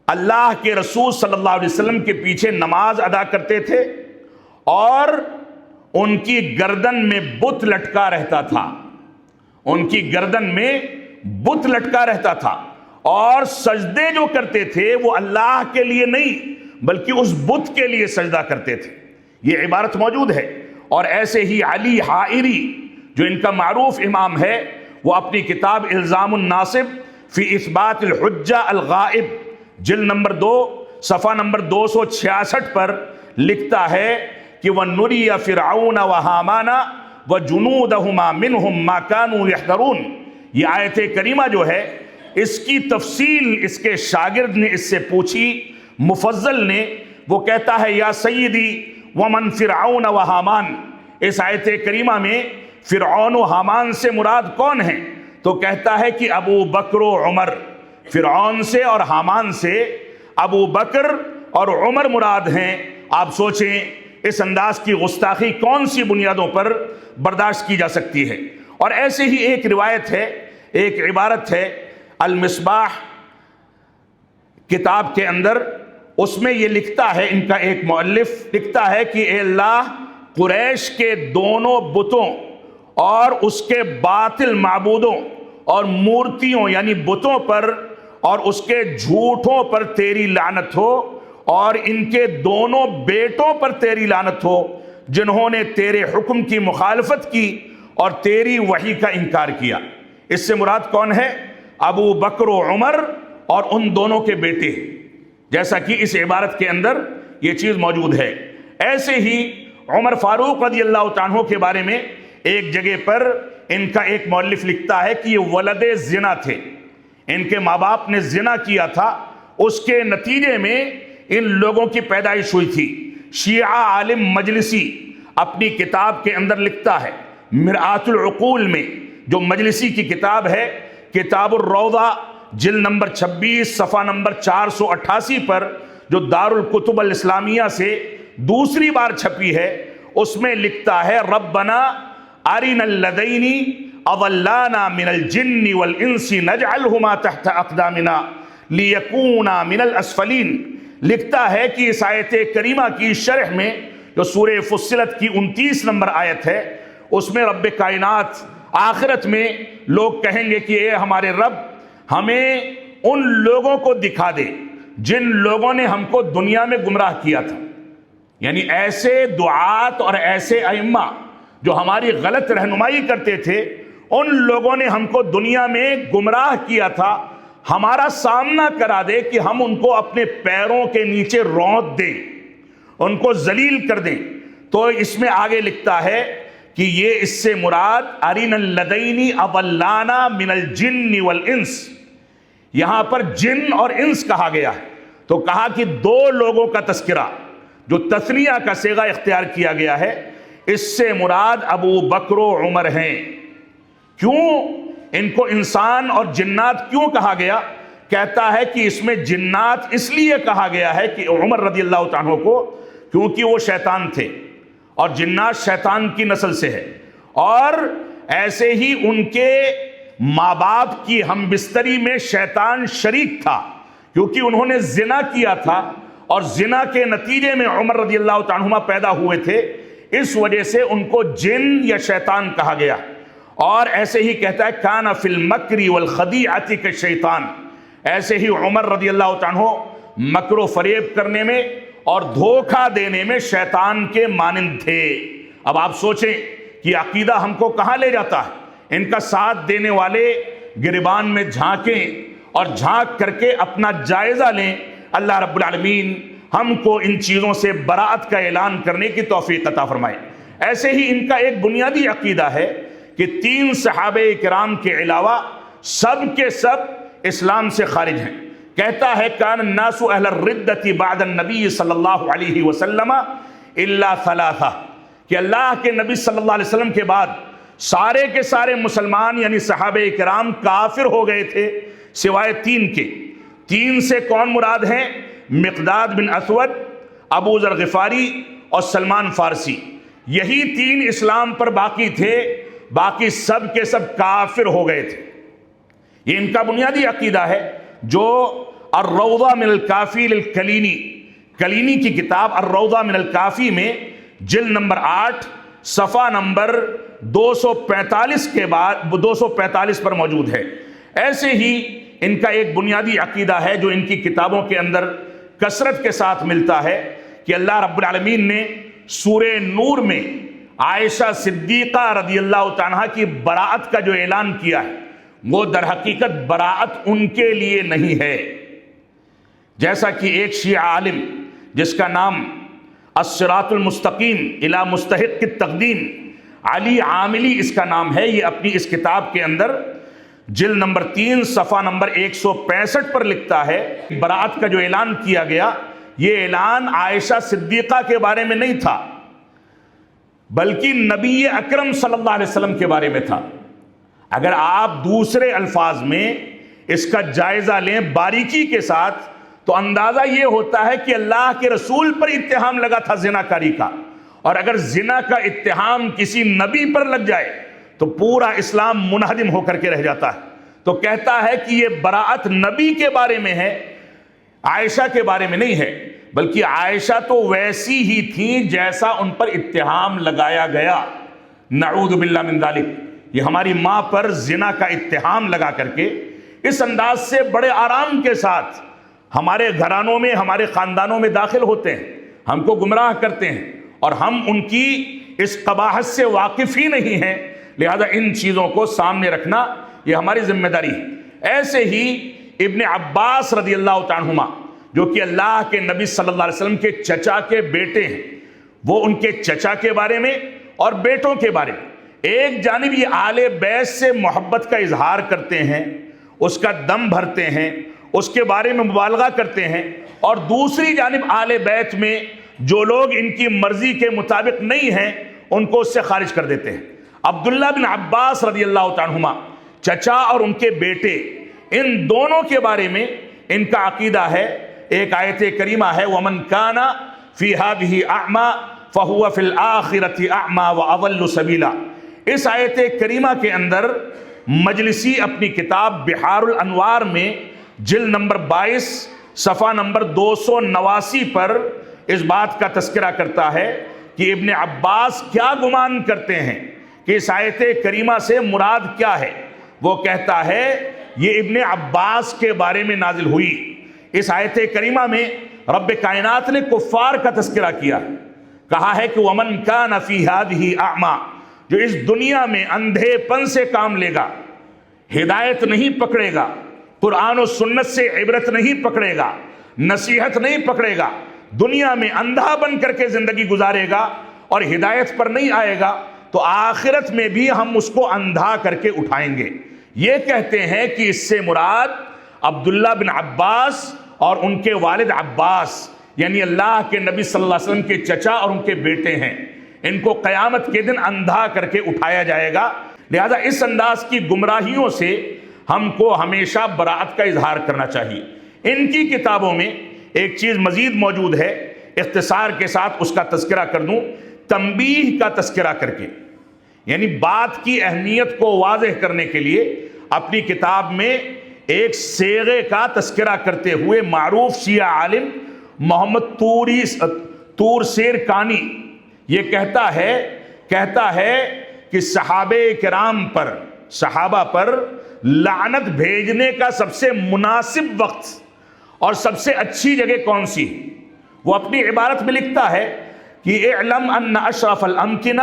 اللہ کے رسول صلی اللہ علیہ وسلم کے پیچھے نماز ادا کرتے تھے اور ان کی گردن میں بت لٹکا رہتا تھا، ان کی گردن میں بت لٹکا رہتا تھا، اور سجدے جو کرتے تھے وہ اللہ کے لیے نہیں بلکہ اس بت کے لیے سجدہ کرتے تھے۔ یہ عبارت موجود ہے۔ اور ایسے ہی علی حائری جو ان کا معروف امام ہے، وہ اپنی کتاب الزام الناصب فی اثبات الحجہ الغائب جلد نمبر 2 صفحہ نمبر 266 پر لکھتا ہے کہ وَنُرِيَ فِرْعَوْنَ وَحَامَانَ وَجُنُودَهُمَا مِنْهُمْ مَا كَانُوا يَحْذَرُونَ، یہ آیت کریمہ جو ہے اس کی تفصیل اس کے شاگرد نے اس سے پوچھی، مفضل نے، وہ کہتا ہے یا سیدی ومن فرعون و حامان، اس آیت کریمہ میں فرعون و حامان سے مراد کون ہیں؟ تو کہتا ہے کہ ابو بکر و عمر، فرعون سے اور حامان سے ابو بکر اور عمر مراد ہیں۔ آپ سوچیں اس انداز کی گستاخی کون سی بنیادوں پر برداشت کی جا سکتی ہے؟ اور ایسے ہی ایک روایت ہے، ایک عبارت ہے المصباح کتاب کے اندر، اس میں یہ لکھتا ہے، ان کا ایک مؤلف لکھتا ہے کہ اے اللہ، قریش کے دونوں بتوں اور اس کے باطل معبودوں اور مورتیوں یعنی بتوں پر اور اس کے جھوٹوں پر تیری لعنت ہو، اور ان کے دونوں بیٹوں پر تیری لعنت ہو جنہوں نے تیرے حکم کی مخالفت کی اور تیری وحی کا انکار کیا۔ اس سے مراد کون ہے؟ ابو بکر و عمر اور ان دونوں کے بیٹے، جیسا کہ اس عبارت کے اندر یہ چیز موجود ہے۔ ایسے ہی عمر فاروق رضی اللہ تعالیٰ عنہ کے بارے میں ایک جگہ پر ان کا ایک مؤلف لکھتا ہے کہ یہ ولد زنا تھے، ان کے ماں باپ نے زنا کیا تھا، اس کے نتیجے میں ان لوگوں کی پیدائش ہوئی تھی۔ شیعہ عالم مجلسی اپنی کتاب کے اندر لکھتا ہے، مرآت العقول میں، جو مجلسی کی کتاب ہے، کتاب الروضہ جلد نمبر 26 صفحہ نمبر 488 پر، جو دار الکتب الاسلامیہ سے دوسری بار چھپی ہے، اس میں لکھتا ہے ربنا ارنا الذین اضلانا من الجن والانس نجعلہما تحت اقدامنا لیکونا من الاسفلین۔ لکھتا ہے کہ اس آیت کریمہ کی شرح میں جو سورہ فصلت کی 29 نمبر آیت ہے، اس میں رب کائنات آخرت میں لوگ کہیں گے کہ اے ہمارے رب، ہمیں ان لوگوں کو دکھا دے جن لوگوں نے ہم کو دنیا میں گمراہ کیا تھا، یعنی ایسے دعات اور ایسے ائمہ جو ہماری غلط رہنمائی کرتے تھے، ان لوگوں نے ہم کو دنیا میں گمراہ کیا تھا، ہمارا سامنا کرا دے کہ ہم ان کو اپنے پیروں کے نیچے رونت دیں، ان کو ذلیل کر دیں۔ تو اس میں آگے لکھتا ہے کہ یہ اس سے مراد ارین الذین اضلانا من الجن والانس، یہاں پر جن اور انس کہا گیا ہے، تو کہا کہ دو لوگوں کا تذکرہ جو تثنیہ کا صیغہ اختیار کیا گیا ہے، اس سے مراد ابو بکر و عمر ہیں۔ کیوں ان کو انسان اور جنات کیوں کہا گیا؟ کہتا ہے کہ اس میں جنات اس لیے کہا گیا ہے کہ عمر رضی اللہ عنہ کو، کیونکہ وہ شیطان تھے اور جنات شیطان کی نسل سے ہے، اور ایسے ہی ان کے ماں باپ کی ہم بستری میں شیطان شریک تھا، کیونکہ انہوں نے زنا کیا تھا اور زنا کے نتیجے میں عمر رضی اللہ عنہ پیدا ہوئے تھے، اس وجہ سے ان کو جن یا شیطان کہا گیا۔ اور ایسے ہی کہتا ہے کان فی المکر والخدیعۃ کالشیطان، ایسے ہی عمر رضی اللہ عنہ مکر و فریب کرنے میں اور دھوکہ دینے میں شیطان کے مانند تھے۔ اب آپ سوچیں کہ عقیدہ ہم کو کہاں لے جاتا ہے۔ ان کا ساتھ دینے والے گریبان میں جھانکیں اور جھانک کر کے اپنا جائزہ لیں۔ اللہ رب العالمین ہم کو ان چیزوں سے براءت کا اعلان کرنے کی توفیق عطا فرمائے۔ ایسے ہی ان کا ایک بنیادی عقیدہ ہے کہ 3 صحابہ کرام کے علاوہ سب کے سب اسلام سے خارج ہیں۔ کہتا ہے کان الناس اہل الردۃ بعد النبی صلی اللہ علیہ وسلم الا ثلاثہ، کہ اللہ کے نبی صلی اللہ علیہ وسلم کے بعد سارے کے سارے مسلمان یعنی صحابہ کرام کافر ہو گئے تھے سوائے 3 کے۔ 3 سے کون مراد ہیں؟ مقداد بن اسود، ابو ذر غفاری اور سلمان فارسی۔ یہی 3 اسلام پر باقی تھے، باقی سب کے سب کافر ہو گئے تھے۔ یہ ان کا بنیادی عقیدہ ہے جو الروضہ من الکافی للکلینی، کلینی کی کتاب الروضہ من الکافی میں جلد نمبر 8 صفحہ نمبر 245 کے بعد 245 پر موجود ہے۔ ایسے ہی ان کا ایک بنیادی عقیدہ ہے جو ان کی کتابوں کے اندر کثرت کے ساتھ ملتا ہے کہ اللہ رب العالمین نے سورہ نور میں عائشہ صدیقہ رضی اللہ عنہا کی براءت کا جو اعلان کیا ہے وہ در حقیقت براءت ان کے لیے نہیں ہے۔ جیسا کہ ایک شیعہ عالم جس کا نام الصراط المستقیم الی مستحق التقدیم علی عاملی اس کا نام ہے، یہ اپنی اس کتاب کے اندر جلد نمبر 3 صفحہ نمبر 165 پر لکھتا ہے براءت کا جو اعلان کیا گیا یہ اعلان عائشہ صدیقہ کے بارے میں نہیں تھا بلکہ نبی اکرم صلی اللہ علیہ وسلم کے بارے میں تھا۔ اگر آپ دوسرے الفاظ میں اس کا جائزہ لیں باریکی کے ساتھ تو اندازہ یہ ہوتا ہے کہ اللہ کے رسول پر اتہام لگا تھا زنا کاری کا، اور اگر زنا کا اتہام کسی نبی پر لگ جائے تو پورا اسلام منہدم ہو کر کے رہ جاتا ہے۔ تو کہتا ہے کہ یہ براءت نبی کے بارے میں ہے، عائشہ کے بارے میں نہیں ہے، بلکہ عائشہ تو ویسی ہی تھیں جیسا ان پر اتہام لگایا گیا۔ نعوذ باللہ من ذالک، یہ ہماری ماں پر زنا کا اتہام لگا کر کے اس انداز سے بڑے آرام کے ساتھ ہمارے گھرانوں میں ہمارے خاندانوں میں داخل ہوتے ہیں، ہم کو گمراہ کرتے ہیں، اور ہم ان کی اس قباحت سے واقف ہی نہیں ہیں۔ لہذا ان چیزوں کو سامنے رکھنا یہ ہماری ذمہ داری ہے۔ ایسے ہی ابن عباس رضی اللہ عنہما جو کہ اللہ کے نبی صلی اللہ علیہ وسلم کے چچا کے بیٹے ہیں، وہ ان کے چچا کے بارے میں اور بیٹوں کے بارے میں ایک جانب یہ آل بیت سے محبت کا اظہار کرتے ہیں، اس کا دم بھرتے ہیں، اس کے بارے میں مبالغہ کرتے ہیں، اور دوسری جانب آل بیت میں جو لوگ ان کی مرضی کے مطابق نہیں ہیں ان کو اس سے خارج کر دیتے ہیں۔ عبداللہ بن عباس رضی اللہ عنہما چچا اور ان کے بیٹے ان دونوں کے بارے میں ان کا عقیدہ ہے، ایک آیت کریمہ ہے وَمَنْ كَانَ فِي هَذِهِ أَعْمَى فَهُوَ فِي الْآخِرَةِ أَعْمَى وَأَضَلُّ سَبِيلًا۔ اس آیت کریمہ کے اندر مجلسی اپنی کتاب بحار الانوار میں جلد نمبر 22 صفحہ نمبر 289 پر اس بات کا تذکرہ کرتا ہے کہ ابن عباس کیا گمان کرتے ہیں کہ اس آیت کریمہ سے مراد کیا ہے۔ وہ کہتا ہے یہ ابن عباس کے بارے میں نازل ہوئی۔ اس آیت کریمہ میں رب کائنات نے کفار کا تذکرہ کیا، کہا ہے کہ وَمَنْ كَانَ فِي هَذِهِ أَعْمَى، جو اس دنیا میں اندھے پن سے کام لے گا، ہدایت نہیں پکڑے گا، قرآن و سنت سے عبرت نہیں پکڑے گا، نصیحت نہیں پکڑے گا، دنیا میں اندھا بن کر کے زندگی گزارے گا اور ہدایت پر نہیں آئے گا، تو آخرت میں بھی ہم اس کو اندھا کر کے اٹھائیں گے۔ یہ کہتے ہیں کہ اس سے مراد عبداللہ بن عباس اور ان کے والد عباس یعنی اللہ کے نبی صلی اللہ علیہ وسلم کے چچا اور ان کے بیٹے ہیں، ان کو قیامت کے دن اندھا کر کے اٹھایا جائے گا۔ لہذا اس انداز کی گمراہیوں سے ہم کو ہمیشہ براءت کا اظہار کرنا چاہیے۔ ان کی کتابوں میں ایک چیز مزید موجود ہے، اختصار کے ساتھ اس کا تذکرہ کر دوں، تنبیہ کا تذکرہ کر کے، یعنی بات کی اہمیت کو واضح کرنے کے لیے اپنی کتاب میں ایک صیغے کا تذکرہ کرتے ہوئے معروف شیعہ عالم محمد طور سیر کانی یہ کہتا ہے کہ صحابہ پر لعنت بھیجنے کا سب سے مناسب وقت اور سب سے اچھی جگہ کون سی ہے؟ وہ اپنی عبارت میں لکھتا ہے کہ اعلم ان اشرف الامکنہ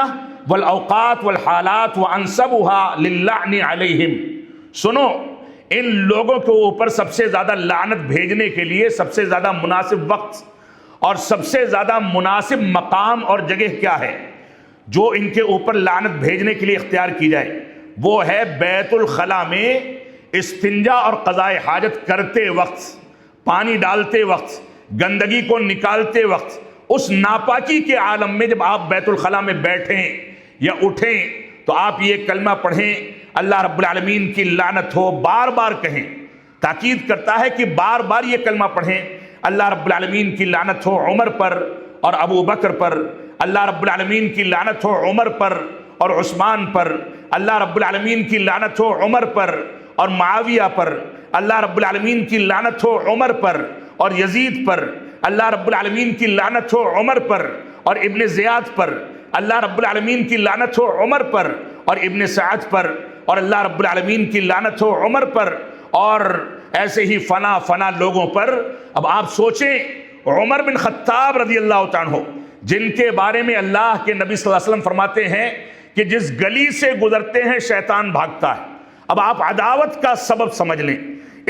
والاوقات والحالات وانسبها للعن علیہم، سنو ان لوگوں کے اوپر سب سے زیادہ لعنت بھیجنے کے لیے سب سے زیادہ مناسب وقت اور سب سے زیادہ مناسب مقام اور جگہ کیا ہے جو ان کے اوپر لعنت بھیجنے کے لیے اختیار کی جائے؟ وہ ہے بیت الخلا میں استنجا اور قضاء حاجت کرتے وقت، پانی ڈالتے وقت، گندگی کو نکالتے وقت، اس ناپاکی کے عالم میں جب آپ بیت الخلا میں بیٹھیں یا اٹھیں تو آپ یہ کلمہ پڑھیں اللہ رب العالمین کی لعنت ہو، بار بار کہیں، تاکید کرتا ہے کہ بار بار یہ کلمہ پڑھیں اللہ رب العالمین کی لعنت ہو عمر پر اور ابو بکر پر، اللہ رب العالمین کی لعنت ہو عمر پر اور عثمان پر، اللہ رب العالمین کی لعنت ہو عمر پر اور معاویہ پر، اللہ رب العالمین کی لعنت ہو عمر پر اور یزید پر، اللہ رب العالمین کی لعنت ہو عمر پر اور ابن زیاد پر، اللہ رب العالمین کی لعنت ہو عمر پر اور ابن سعد پر، اور اللہ رب العالمین کی لعنت ہو عمر پر، اور ایسے ہی فنا لوگوں پر۔ اب آپ سوچیں عمر بن خطاب رضی اللہ تعالیٰ عنہ، جن کے بارے میں اللہ کے نبی صلی اللہ علیہ وسلم فرماتے ہیں کہ جس گلی سے گزرتے ہیں شیطان بھاگتا ہے۔ اب آپ عداوت کا سبب سمجھ لیں،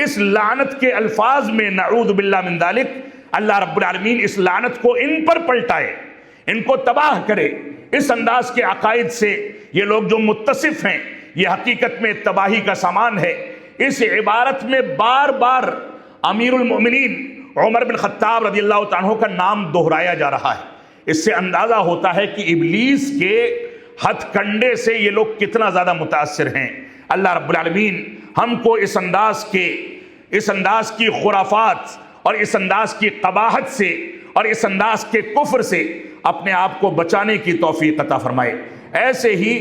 اس لعنت کے الفاظ میں نعوذ باللہ من ذالک اللہ رب العالمین اس لعنت کو ان پر پلٹائے، ان کو تباہ کرے۔ اس انداز کے عقائد سے یہ لوگ جو متصف ہیں یہ حقیقت میں تباہی کا سامان ہے۔ اس عبارت میں بار بار امیر المؤمنین عمر بن خطاب رضی اللہ تعالیٰ عنہ کا نام دہرایا جا رہا ہے۔ اس سے اندازہ ہوتا ہے کہ ابلیس کے ہتھ کنڈے سے یہ لوگ کتنا زیادہ متاثر ہیں۔ اللہ رب العالمین ہم کو اس انداز کی خرافات اور اس انداز کی قباحت سے اور اس انداز کے کفر سے اپنے آپ کو بچانے کی توفیق عطا فرمائے۔ ایسے ہی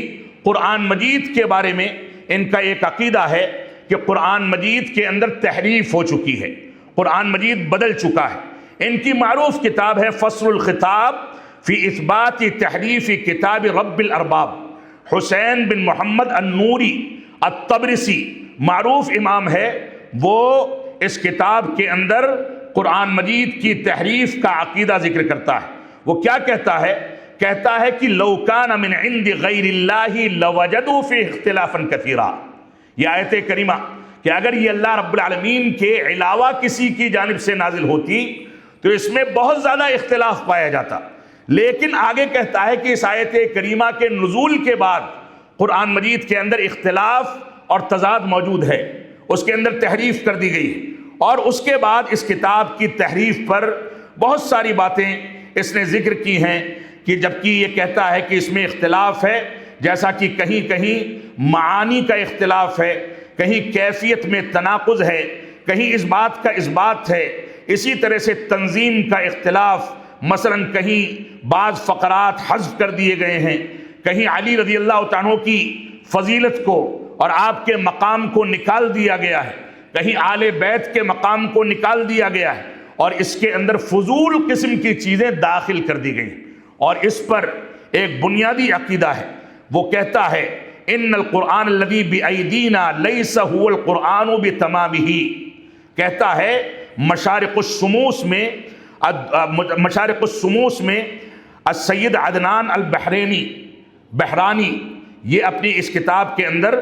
قرآن مجید کے بارے میں ان کا ایک عقیدہ ہے کہ قرآن مجید کے اندر تحریف ہو چکی ہے، قرآن مجید بدل چکا ہے۔ ان کی معروف کتاب ہے فصل الخطاب فی اثبات تحریف کتاب رب الارباب، حسین بن محمد النوری الطبرسی معروف امام ہے، وہ اس کتاب کے اندر قرآن مجید کی تحریف کا عقیدہ ذکر کرتا ہے۔ وہ کیا کہتا ہے کہ لو کان من عند غیر اللہ لوجدوا فیہ اختلافا کثیرا، یہ آیت کریمہ کہ اگر یہ اللہ رب العالمین کے علاوہ کسی کی جانب سے نازل ہوتی تو اس میں بہت زیادہ اختلاف پایا جاتا، لیکن آگے کہتا ہے کہ اس آیت کریمہ کے نزول کے بعد قرآن مجید کے اندر اختلاف اور تضاد موجود ہے، اس کے اندر تحریف کر دی گئی ہے، اور اس کے بعد اس کتاب کی تحریف پر بہت ساری باتیں اس نے ذکر کی ہیں کہ جبکہ یہ کہتا ہے کہ اس میں اختلاف ہے، جیسا کہ کہیں کہیں معانی کا اختلاف ہے، کہیں کیفیت میں تناقض ہے، کہیں اس بات کا اس بات ہے، اسی طرح سے تنظیم کا اختلاف، مثلا کہیں بعض فقرات حذف کر دیے گئے ہیں، کہیں علی رضی اللہ تعالیٰ کی فضیلت کو اور آپ کے مقام کو نکال دیا گیا ہے، کہیں آل بیت کے مقام کو نکال دیا گیا ہے، اور اس کے اندر فضول قسم کی چیزیں داخل کر دی گئی، اور اس پر ایک بنیادی عقیدہ ہے۔ وہ کہتا ہے ان القرآن الذی بایدینا لیس هو القرآن بتمامہ، کہتا ہے مشارق الشموس میں السید عدنان بحرانی یہ اپنی اس کتاب کے اندر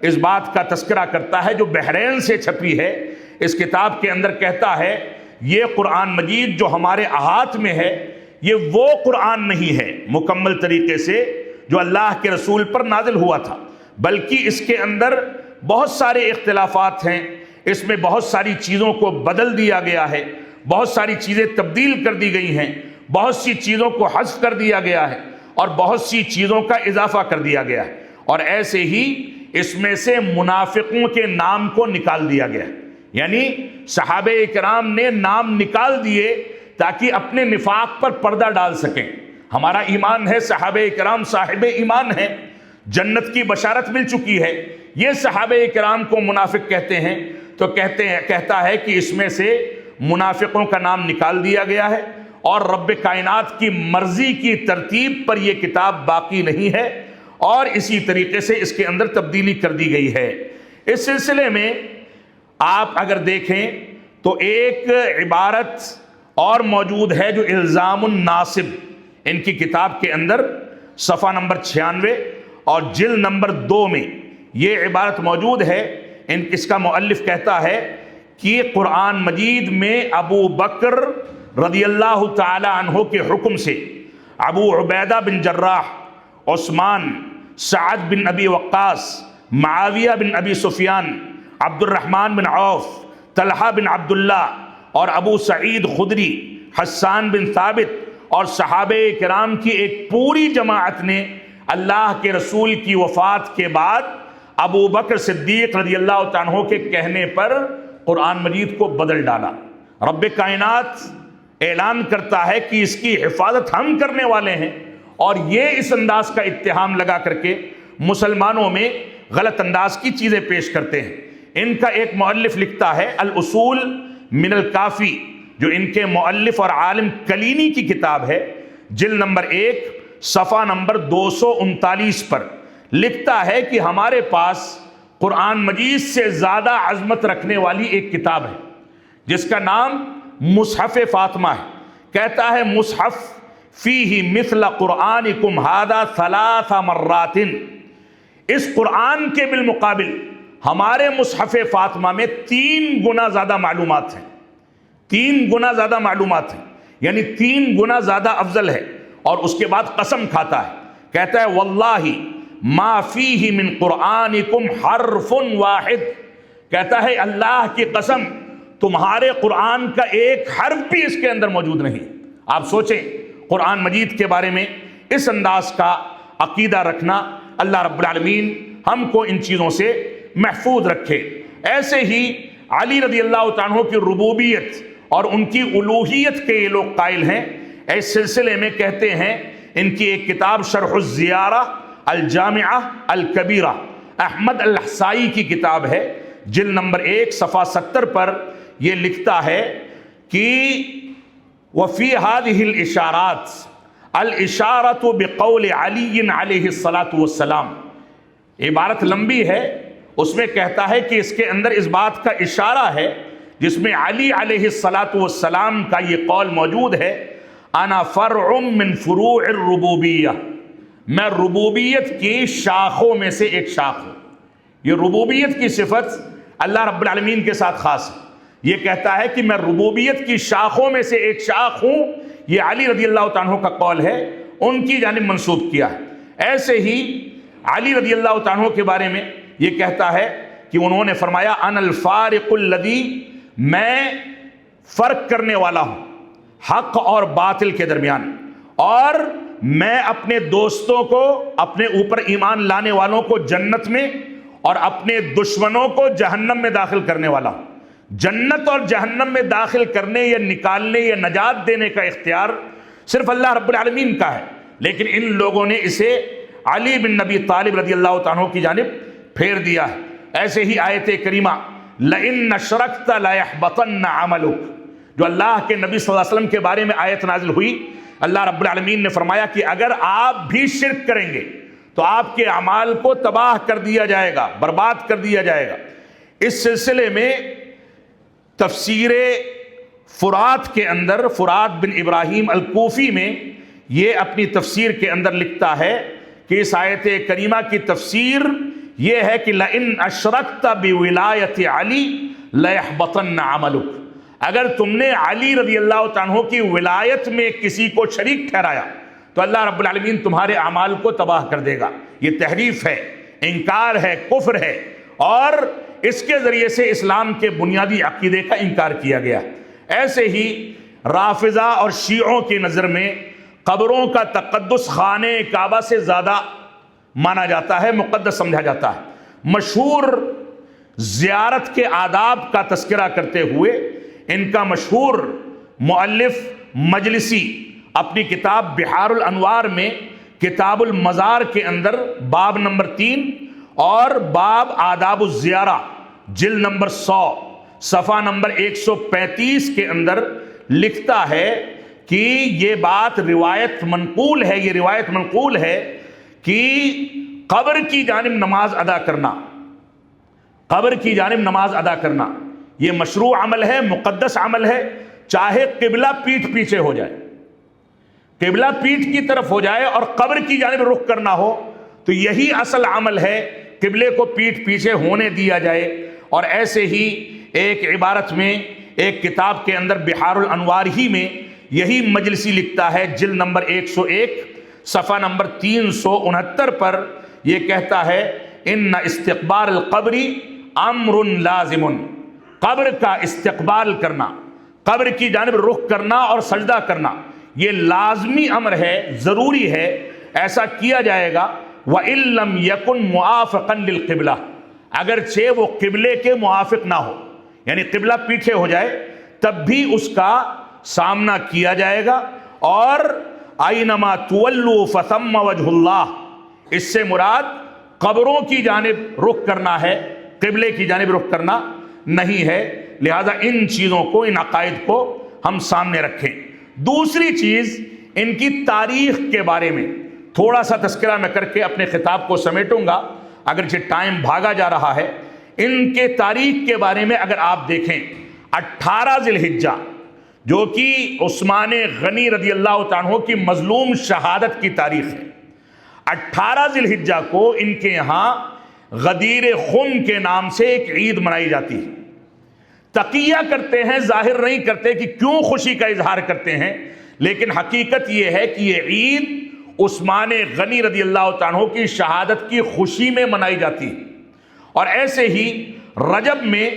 اس بات کا تذکرہ کرتا ہے جو بحرین سے چھپی ہے۔ اس کتاب کے اندر کہتا ہے یہ قرآن مجید جو ہمارے ہاتھ میں ہے یہ وہ قرآن نہیں ہے مکمل طریقے سے جو اللہ کے رسول پر نازل ہوا تھا، بلکہ اس کے اندر بہت سارے اختلافات ہیں، اس میں بہت ساری چیزوں کو بدل دیا گیا ہے، بہت ساری چیزیں تبدیل کر دی گئی ہیں، بہت سی چیزوں کو حذف کر دیا گیا ہے، اور بہت سی چیزوں کا اضافہ کر دیا گیا ہے، اور ایسے ہی اس میں سے منافقوں کے نام کو نکال دیا گیا ہے، یعنی صحابہ کرام نے نام نکال دیے تاکہ اپنے نفاق پر پردہ ڈال سکیں۔ ہمارا ایمان ہے صحابہ کرام صاحب ایمان ہیں، جنت کی بشارت مل چکی ہے، یہ صحابہ کرام کو منافق کہتے ہیں تو کہتا ہے کہ اس میں سے منافقوں کا نام نکال دیا گیا ہے، اور رب کائنات کی مرضی کی ترتیب پر یہ کتاب باقی نہیں ہے، اور اسی طریقے سے اس کے اندر تبدیلی کر دی گئی ہے۔ اس سلسلے میں آپ اگر دیکھیں تو ایک عبارت اور موجود ہے جو الزام الناصب، ان کی کتاب کے اندر صفحہ نمبر 96 اور جلد نمبر 2 میں یہ عبارت موجود ہے۔ اس کا مؤلف کہتا ہے کہ قرآن مجید میں ابو بکر رضی اللہ تعالی عنہ کے حکم سے ابو عبیدہ بن جراح، عثمان، سعد بن ابی وقاص، معاویہ بن ابی سفیان، عبد الرحمن بن عوف، طلحہ بن عبداللہ اور ابو سعید خدری، حسان بن ثابت اور صحابہ کرام کی ایک پوری جماعت نے اللہ کے رسول کی وفات کے بعد ابو بکر صدیق رضی اللہ تعالیٰ عنہ کے کہنے پر قرآن مجید کو بدل ڈالا۔ رب کائنات اعلان کرتا ہے کہ اس کی حفاظت ہم کرنے والے ہیں، اور یہ اس انداز کا اتہام لگا کر کے مسلمانوں میں غلط انداز کی چیزیں پیش کرتے ہیں۔ ان کا ایک مؤلف لکھتا ہے الاصول من الکافی، جو ان کے مؤلف اور عالم کلینی کی کتاب ہے، جلد نمبر 1 صفحہ نمبر 239 پر لکھتا ہے کہ ہمارے پاس قرآن مجید سے زیادہ عظمت رکھنے والی ایک کتاب ہے جس کا نام مصحف فاطمہ ہے۔ کہتا ہے مصحف فیہ مثل قرآنکم ھذا 3 مرات، اس قرآن کے بالمقابل ہمارے مصحف فاطمہ میں 3 گنا زیادہ معلومات ہیں، 3 گنا زیادہ معلومات ہیں، یعنی 3 گنا زیادہ افضل ہے۔ اور اس کے بعد قسم کھاتا ہے، کہتا ہے واللہ ما فیہ من قرآنکم حرف واحد، کہتا ہے اللہ کی قسم تمہارے قرآن کا ایک حرف بھی اس کے اندر موجود نہیں۔ آپ سوچیں قرآن مجید کے بارے میں اس انداز کا عقیدہ رکھنا، اللہ رب العالمین ہم کو ان چیزوں سے محفوظ رکھے۔ ایسے ہی علی رضی اللہ تعالیٰ عنہ کی ربوبیت اور ان کی الوہیت کے یہ لوگ قائل ہیں۔ اس سلسلے میں کہتے ہیں ان کی ایک کتاب شرح الزیارہ الجامعہ الکبیرہ، احمد الاحسائی کی کتاب ہے، جلد نمبر 1 صفحہ 70 پر یہ لکھتا ہے کہ وفی هذه الاشارات الاشارۃ بقول علی علیہ الصلاۃ والسلام، عبارت لمبی ہے، اس میں کہتا ہے کہ اس کے اندر اس بات کا اشارہ ہے جس میں علی علیہ الصلاۃ والسلام کا یہ قول موجود ہے، انا فرع من فروع الربوبیہ، میں ربوبیت کی شاخوں میں سے ایک شاخ ہوں۔ یہ ربوبیت کی صفت اللہ رب العالمین کے ساتھ خاص ہے۔ یہ کہتا ہے کہ میں ربوبیت کی شاخوں میں سے ایک شاخ ہوں، یہ علی رضی اللہ تعالیٰ عنہ کا قول ہے، ان کی جانب منسوب کیا ہے۔ ایسے ہی علی رضی اللہ تعالیٰ عنہ کے بارے میں یہ کہتا ہے کہ انہوں نے فرمایا انا الفارق الذی، میں فرق کرنے والا ہوں حق اور باطل کے درمیان، اور میں اپنے دوستوں کو، اپنے اوپر ایمان لانے والوں کو جنت میں اور اپنے دشمنوں کو جہنم میں داخل کرنے والا ہوں۔ جنت اور جہنم میں داخل کرنے یا نکالنے یا نجات دینے کا اختیار صرف اللہ رب العالمین کا ہے، لیکن ان لوگوں نے اسے علی بن نبی طالب رضی اللہ عنہ کی جانب پھیر دیا ہے۔ ایسے ہی آیت کریمہ لئن اشرکت لیحبطن عملک، جو اللہ کے نبی صلی اللہ علیہ وسلم کے بارے میں آیت نازل ہوئی، اللہ رب العالمین نے فرمایا کہ اگر آپ بھی شرک کریں گے تو آپ کے اعمال کو تباہ کر دیا جائے گا، برباد کر دیا جائے گا۔ اس سلسلے میں تفسیر فرات کے اندر فرات بن ابراہیم الکوفی میں یہ اپنی تفسیر کے اندر لکھتا ہے کہ اس آیت کریمہ کی تفسیر یہ ہے کہ لئن اشرکت بولایت علی لیحبطن عملک، اگر تم نے علی رضی اللہ عنہ کی ولایت میں کسی کو شریک ٹھہرایا تو اللہ رب العالمین تمہارے اعمال کو تباہ کر دے گا۔ یہ تحریف ہے، انکار ہے، کفر ہے، اور اس کے ذریعے سے اسلام کے بنیادی عقیدے کا انکار کیا گیا۔ ایسے ہی رافضہ اور شیعوں کی نظر میں قبروں کا تقدس خانہ کعبہ سے زیادہ مانا جاتا ہے، مقدس سمجھا جاتا ہے۔ مشہور زیارت کے آداب کا تذکرہ کرتے ہوئے ان کا مشہور مؤلف مجلسی اپنی کتاب بحار الانوار میں کتاب المزار کے اندر باب نمبر 3 اور باب آداب الزیارہ جلد نمبر 100 صفحہ نمبر 135 کے اندر لکھتا ہے کہ یہ بات روایت منقول ہے، یہ روایت منقول ہے کہ قبر کی جانب نماز ادا کرنا، قبر کی جانب نماز ادا کرنا یہ مشروع عمل ہے، مقدس عمل ہے، چاہے قبلہ پیٹھ پیچھے ہو جائے، قبلہ پیٹھ کی طرف ہو جائے اور قبر کی جانب رخ کرنا ہو تو یہی اصل عمل ہے، قبلے کو پیٹھ پیچھے ہونے دیا جائے۔ اور ایسے ہی ایک عبارت میں، ایک کتاب کے اندر بحار الانوار ہی میں یہی مجلسی لکھتا ہے، جلد نمبر 101 صفحہ نمبر 369 پر یہ کہتا ہے، ان استقبال القبر امر لازم، قبر کا استقبال کرنا، قبر کی جانب رخ کرنا اور سجدہ کرنا یہ لازمی امر ہے، ضروری ہے، ایسا کیا جائے گا۔ وَإِن لَّمْ يَكُن مُوَافِقًا لِلْقِبْلَةِ، اگرچہ وہ قبلے کے موافق نہ ہو، یعنی قبلہ پیچھے ہو جائے تب بھی اس کا سامنا کیا جائے گا۔ اور اَيْنَمَا تُوَلُّوا فَثَمَّ وَجْهُ اللَّهِ، اس سے مراد قبروں کی جانب رخ کرنا ہے، قبلے کی جانب رخ کرنا نہیں ہے۔ لہذا ان چیزوں کو، ان عقائد کو ہم سامنے رکھیں۔ دوسری چیز، ان کی تاریخ کے بارے میں تھوڑا سا تذکرہ میں کر کے اپنے خطاب کو سمیٹوں گا، اگرچہ ٹائم بھاگا جا رہا ہے۔ ان کے تاریخ کے بارے میں اگر آپ دیکھیں، 18 ذی الحجہ جو کہ عثمان غنی رضی اللہ تعالیٰ عنہ کی مظلوم شہادت کی تاریخ ہے، 18 ذی الحجہ کو ان کے یہاں غدیر خم کے نام سے ایک عید منائی جاتی ہے۔ تقیہ کرتے ہیں، ظاہر نہیں کرتے کہ کیوں خوشی کا اظہار کرتے ہیں، لیکن حقیقت یہ ہے کہ یہ عید عثمان غنی رضی اللہ تعالیٰ عنہ کی شہادت کی خوشی میں منائی جاتی ہے۔ اور ایسے ہی رجب میں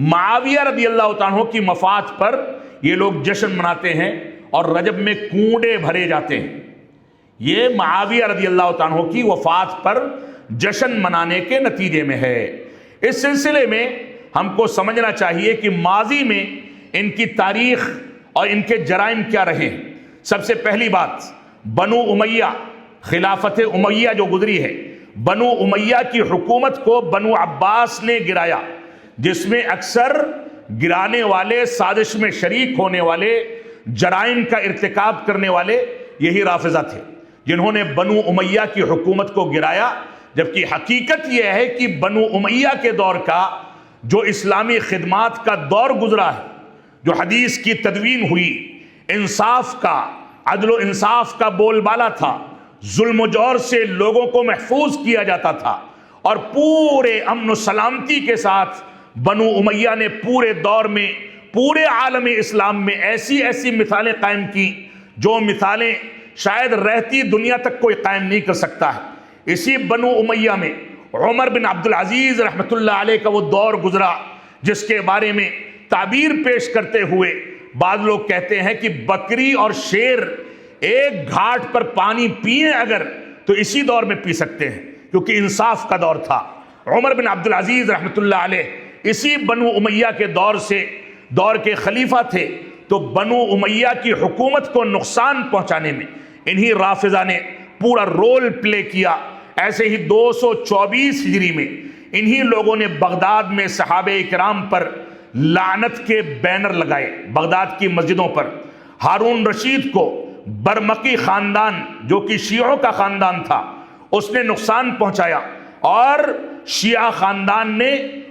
معاویہ رضی اللہ تعالیٰ عنہ کی وفات پر یہ لوگ جشن مناتے ہیں اور رجب میں کنڈے بھرے جاتے ہیں۔ یہ معاویہ رضی اللہ تعالیٰ عنہ کی وفات پر جشن منانے کے نتیجے میں ہے۔ اس سلسلے میں ہم کو سمجھنا چاہیے کہ ماضی میں ان کی تاریخ اور ان کے جرائم کیا رہے ہیں۔ سب سے پہلی بات، بنو امیہ، خلافت امیہ جو گزری ہے، بنو امیہ کی حکومت کو بنو عباس نے گرایا، جس میں اکثر گرانے والے، سازش میں شریک ہونے والے، جرائم کا ارتکاب کرنے والے یہی رافضہ تھے جنہوں نے بنو امیہ کی حکومت کو گرایا۔ جبکہ حقیقت یہ ہے کہ بنو امیہ کے دور کا جو اسلامی خدمات کا دور گزرا ہے، جو حدیث کی تدوین ہوئی، انصاف کا، عدل و انصاف کا بول بالا تھا، ظلم و جور سے لوگوں کو محفوظ کیا جاتا تھا، اور پورے امن و سلامتی کے ساتھ بنو امیہ نے پورے دور میں، پورے عالم اسلام میں ایسی ایسی مثالیں قائم کی جو مثالیں شاید رہتی دنیا تک کوئی قائم نہیں کر سکتا ہے۔ اسی بنو امیہ میں عمر بن عبدالعزیز رحمۃ اللہ علیہ کا وہ دور گزرا جس کے بارے میں تعبیر پیش کرتے ہوئے بعض لوگ کہتے ہیں کہ بکری اور شیر ایک گھاٹ پر پانی پئیں اگر تو اسی دور میں پی سکتے ہیں، کیونکہ انصاف کا دور تھا۔ عمر بن عبدالعزیز رحمۃ اللہ علیہ اسی بنو امیہ کے دور کے خلیفہ تھے، تو بنو امیہ کی حکومت کو نقصان پہنچانے میں انہی رافضہ نے پورا رول پلے کیا۔ ایسے ہی 224 ہجری میں انہی لوگوں نے بغداد میں صحابہ کرام پر لعنت کے بینر لگائے، بغداد کی مسجدوں پر۔ ہارون رشید کو برمکی خاندان جو کہ شیعوں کا خاندان تھا، اس نے نقصان پہنچایا، اور شیعہ خاندان نے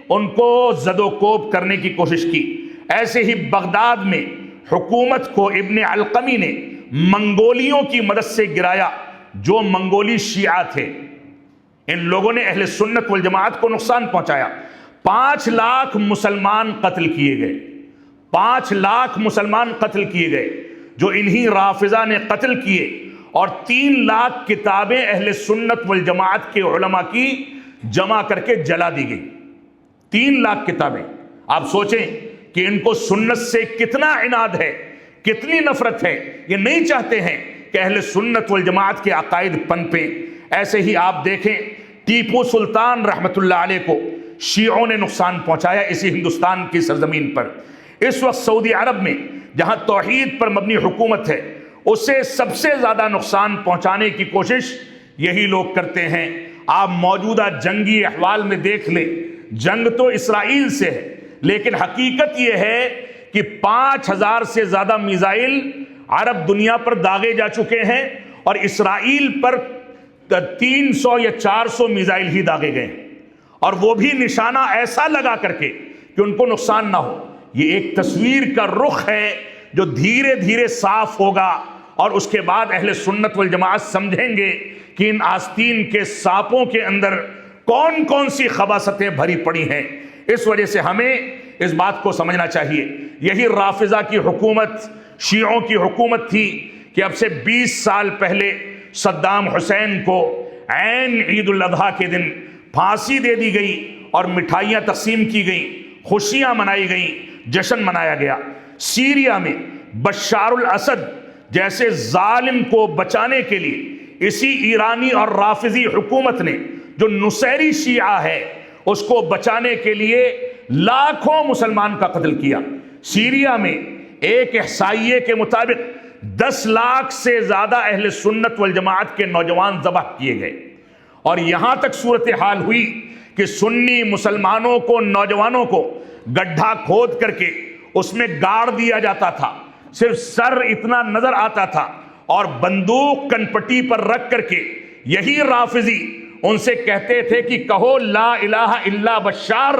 ان کو زد و کوب کرنے کی کوشش کی۔ ایسے ہی بغداد میں حکومت کو ابن علقمی نے منگولیوں کی مدد سے گرایا، جو منگولی شیعہ تھے۔ ان لوگوں نے اہل سنت والجماعت کو نقصان پہنچایا۔ 5 لاکھ مسلمان قتل کیے گئے، 5 لاکھ مسلمان قتل کیے گئے جو انہی رافضہ نے قتل کیے، اور 3 لاکھ کتابیں اہل سنت والجماعت کے علماء کی جمع کر کے جلا دی گئی۔ 3 لاکھ کتابیں۔ آپ سوچیں کہ ان کو سنت سے کتنا عناد ہے، کتنی نفرت ہے۔ یہ نہیں چاہتے ہیں کہ اہل سنت والجماعت کے عقائد پنپیں۔ ایسے ہی آپ دیکھیں ٹیپو سلطان رحمت اللہ علیہ کو شیعوں نے نقصان پہنچایا اسی ہندوستان کی سرزمین پر۔ اس وقت سعودی عرب میں جہاں توحید پر مبنی حکومت ہے، اسے سب سے زیادہ نقصان پہنچانے کی کوشش یہی لوگ کرتے ہیں۔ آپ موجودہ جنگی احوال میں دیکھ لیں، جنگ تو اسرائیل سے ہے، لیکن حقیقت یہ ہے کہ 5000 سے زیادہ میزائل عرب دنیا پر داغے جا چکے ہیں، اور اسرائیل پر 300 یا 400 میزائل ہی داغے گئے، اور وہ بھی نشانہ ایسا لگا کر کے کہ ان کو نقصان نہ ہو۔ یہ ایک تصویر کا رخ ہے جو دھیرے دھیرے صاف ہوگا، اور اس کے بعد اہل سنت والجماعت سمجھیں گے کہ ان آستین کے سانپوں کے اندر کون کون سی خباثتیں بھری پڑی ہیں۔ اس وجہ سے ہمیں اس بات کو سمجھنا چاہیے۔ یہی رافضہ کی حکومت، شیعوں کی حکومت تھی کہ اب سے 20 سال پہلے صدام حسین کو عین عید الاضحیٰ کے دن پھانسی دے دی گئی اور مٹھائیاں تقسیم کی گئیں، خوشیاں منائی گئیں، جشن منایا گیا۔ سیریا میں بشار الاسد جیسے ظالم کو بچانے کے لیے اسی ایرانی اور رافضی حکومت نے، جو نصیری شیعہ ہے، اس کو بچانے کے لیے لاکھوں مسلمان کا قتل کیا۔ سیریا میں ایک احصائیے کے مطابق 10 لاکھ سے زیادہ اہل سنت والجماعت کے نوجوان ذبح کیے گئے، اور یہاں تک صورتحال ہوئی کہ سنی مسلمانوں کو، نوجوانوں کو گڈھا کھود کر کے اس میں گاڑ دیا جاتا تھا، صرف سر اتنا نظر آتا تھا، اور بندوق کنپٹی پر رکھ کر کے یہی رافضی ان سے کہتے تھے کہ کہو لا الہ الا بشار،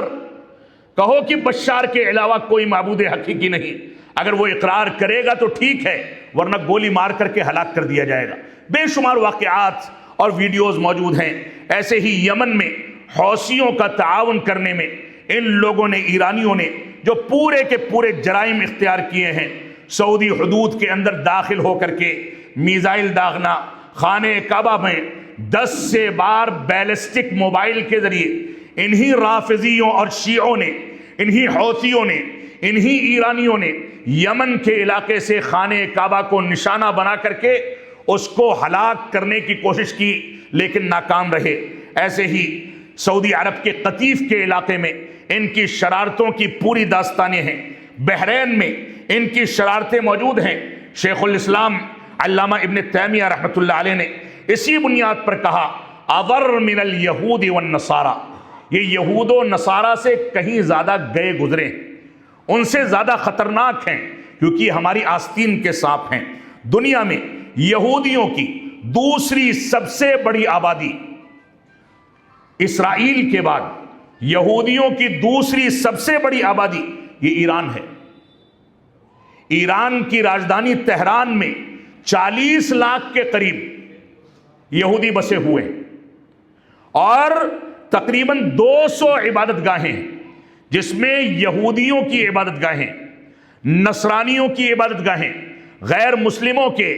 کہو کہ بشار کے علاوہ کوئی معبود حقیقی نہیں، اگر وہ اقرار کرے گا تو ٹھیک ہے، ورنہ گولی مار کر کے ہلاک کر دیا جائے گا۔ بے شمار واقعات اور ویڈیوز موجود ہیں۔ ایسے ہی یمن میں حوثیوں کا تعاون کرنے میں ان لوگوں نے، ایرانیوں نے، جو پورے کے پورے جرائم اختیار کیے ہیں، سعودی حدود کے اندر داخل ہو کر کے میزائل داغنا، خانہ کعبہ میں 10 سے بار بیلسٹک موبائل کے ذریعے انہی رافضیوں اور شیعوں نے، انہی حوثیوں نے، انہی ایرانیوں نے یمن کے علاقے سے خانہ کعبہ کو نشانہ بنا کر کے اس کو ہلاک کرنے کی کوشش کی، لیکن ناکام رہے۔ ایسے ہی سعودی عرب کے قطیف کے علاقے میں ان کی شرارتوں کی پوری داستانیں ہیں۔ بحرین میں ان کی شرارتیں موجود ہیں۔ شیخ الاسلام علامہ ابن تیمیہ رحمۃ اللہ علیہ نے اسی بنیاد پر کہا اضر من الیہود والنصارى، یہ یہود و نصارہ سے کہیں زیادہ گئے گزرے ہیں، ان سے زیادہ خطرناک ہیں، کیونکہ ہماری آستین کے سانپ ہیں۔ دنیا میں یہودیوں کی دوسری سب سے بڑی آبادی، اسرائیل کے بعد یہودیوں کی دوسری سب سے بڑی آبادی یہ ایران ہے۔ ایران کی راجدھانی تہران میں 40 لاکھ کے قریب یہودی بسے ہوئے ہیں، اور تقریباً 200 عبادت گاہیں ہیں، جس میں یہودیوں کی عبادت گاہیں، نصرانیوں کی عبادت گاہیں، غیر مسلموں کے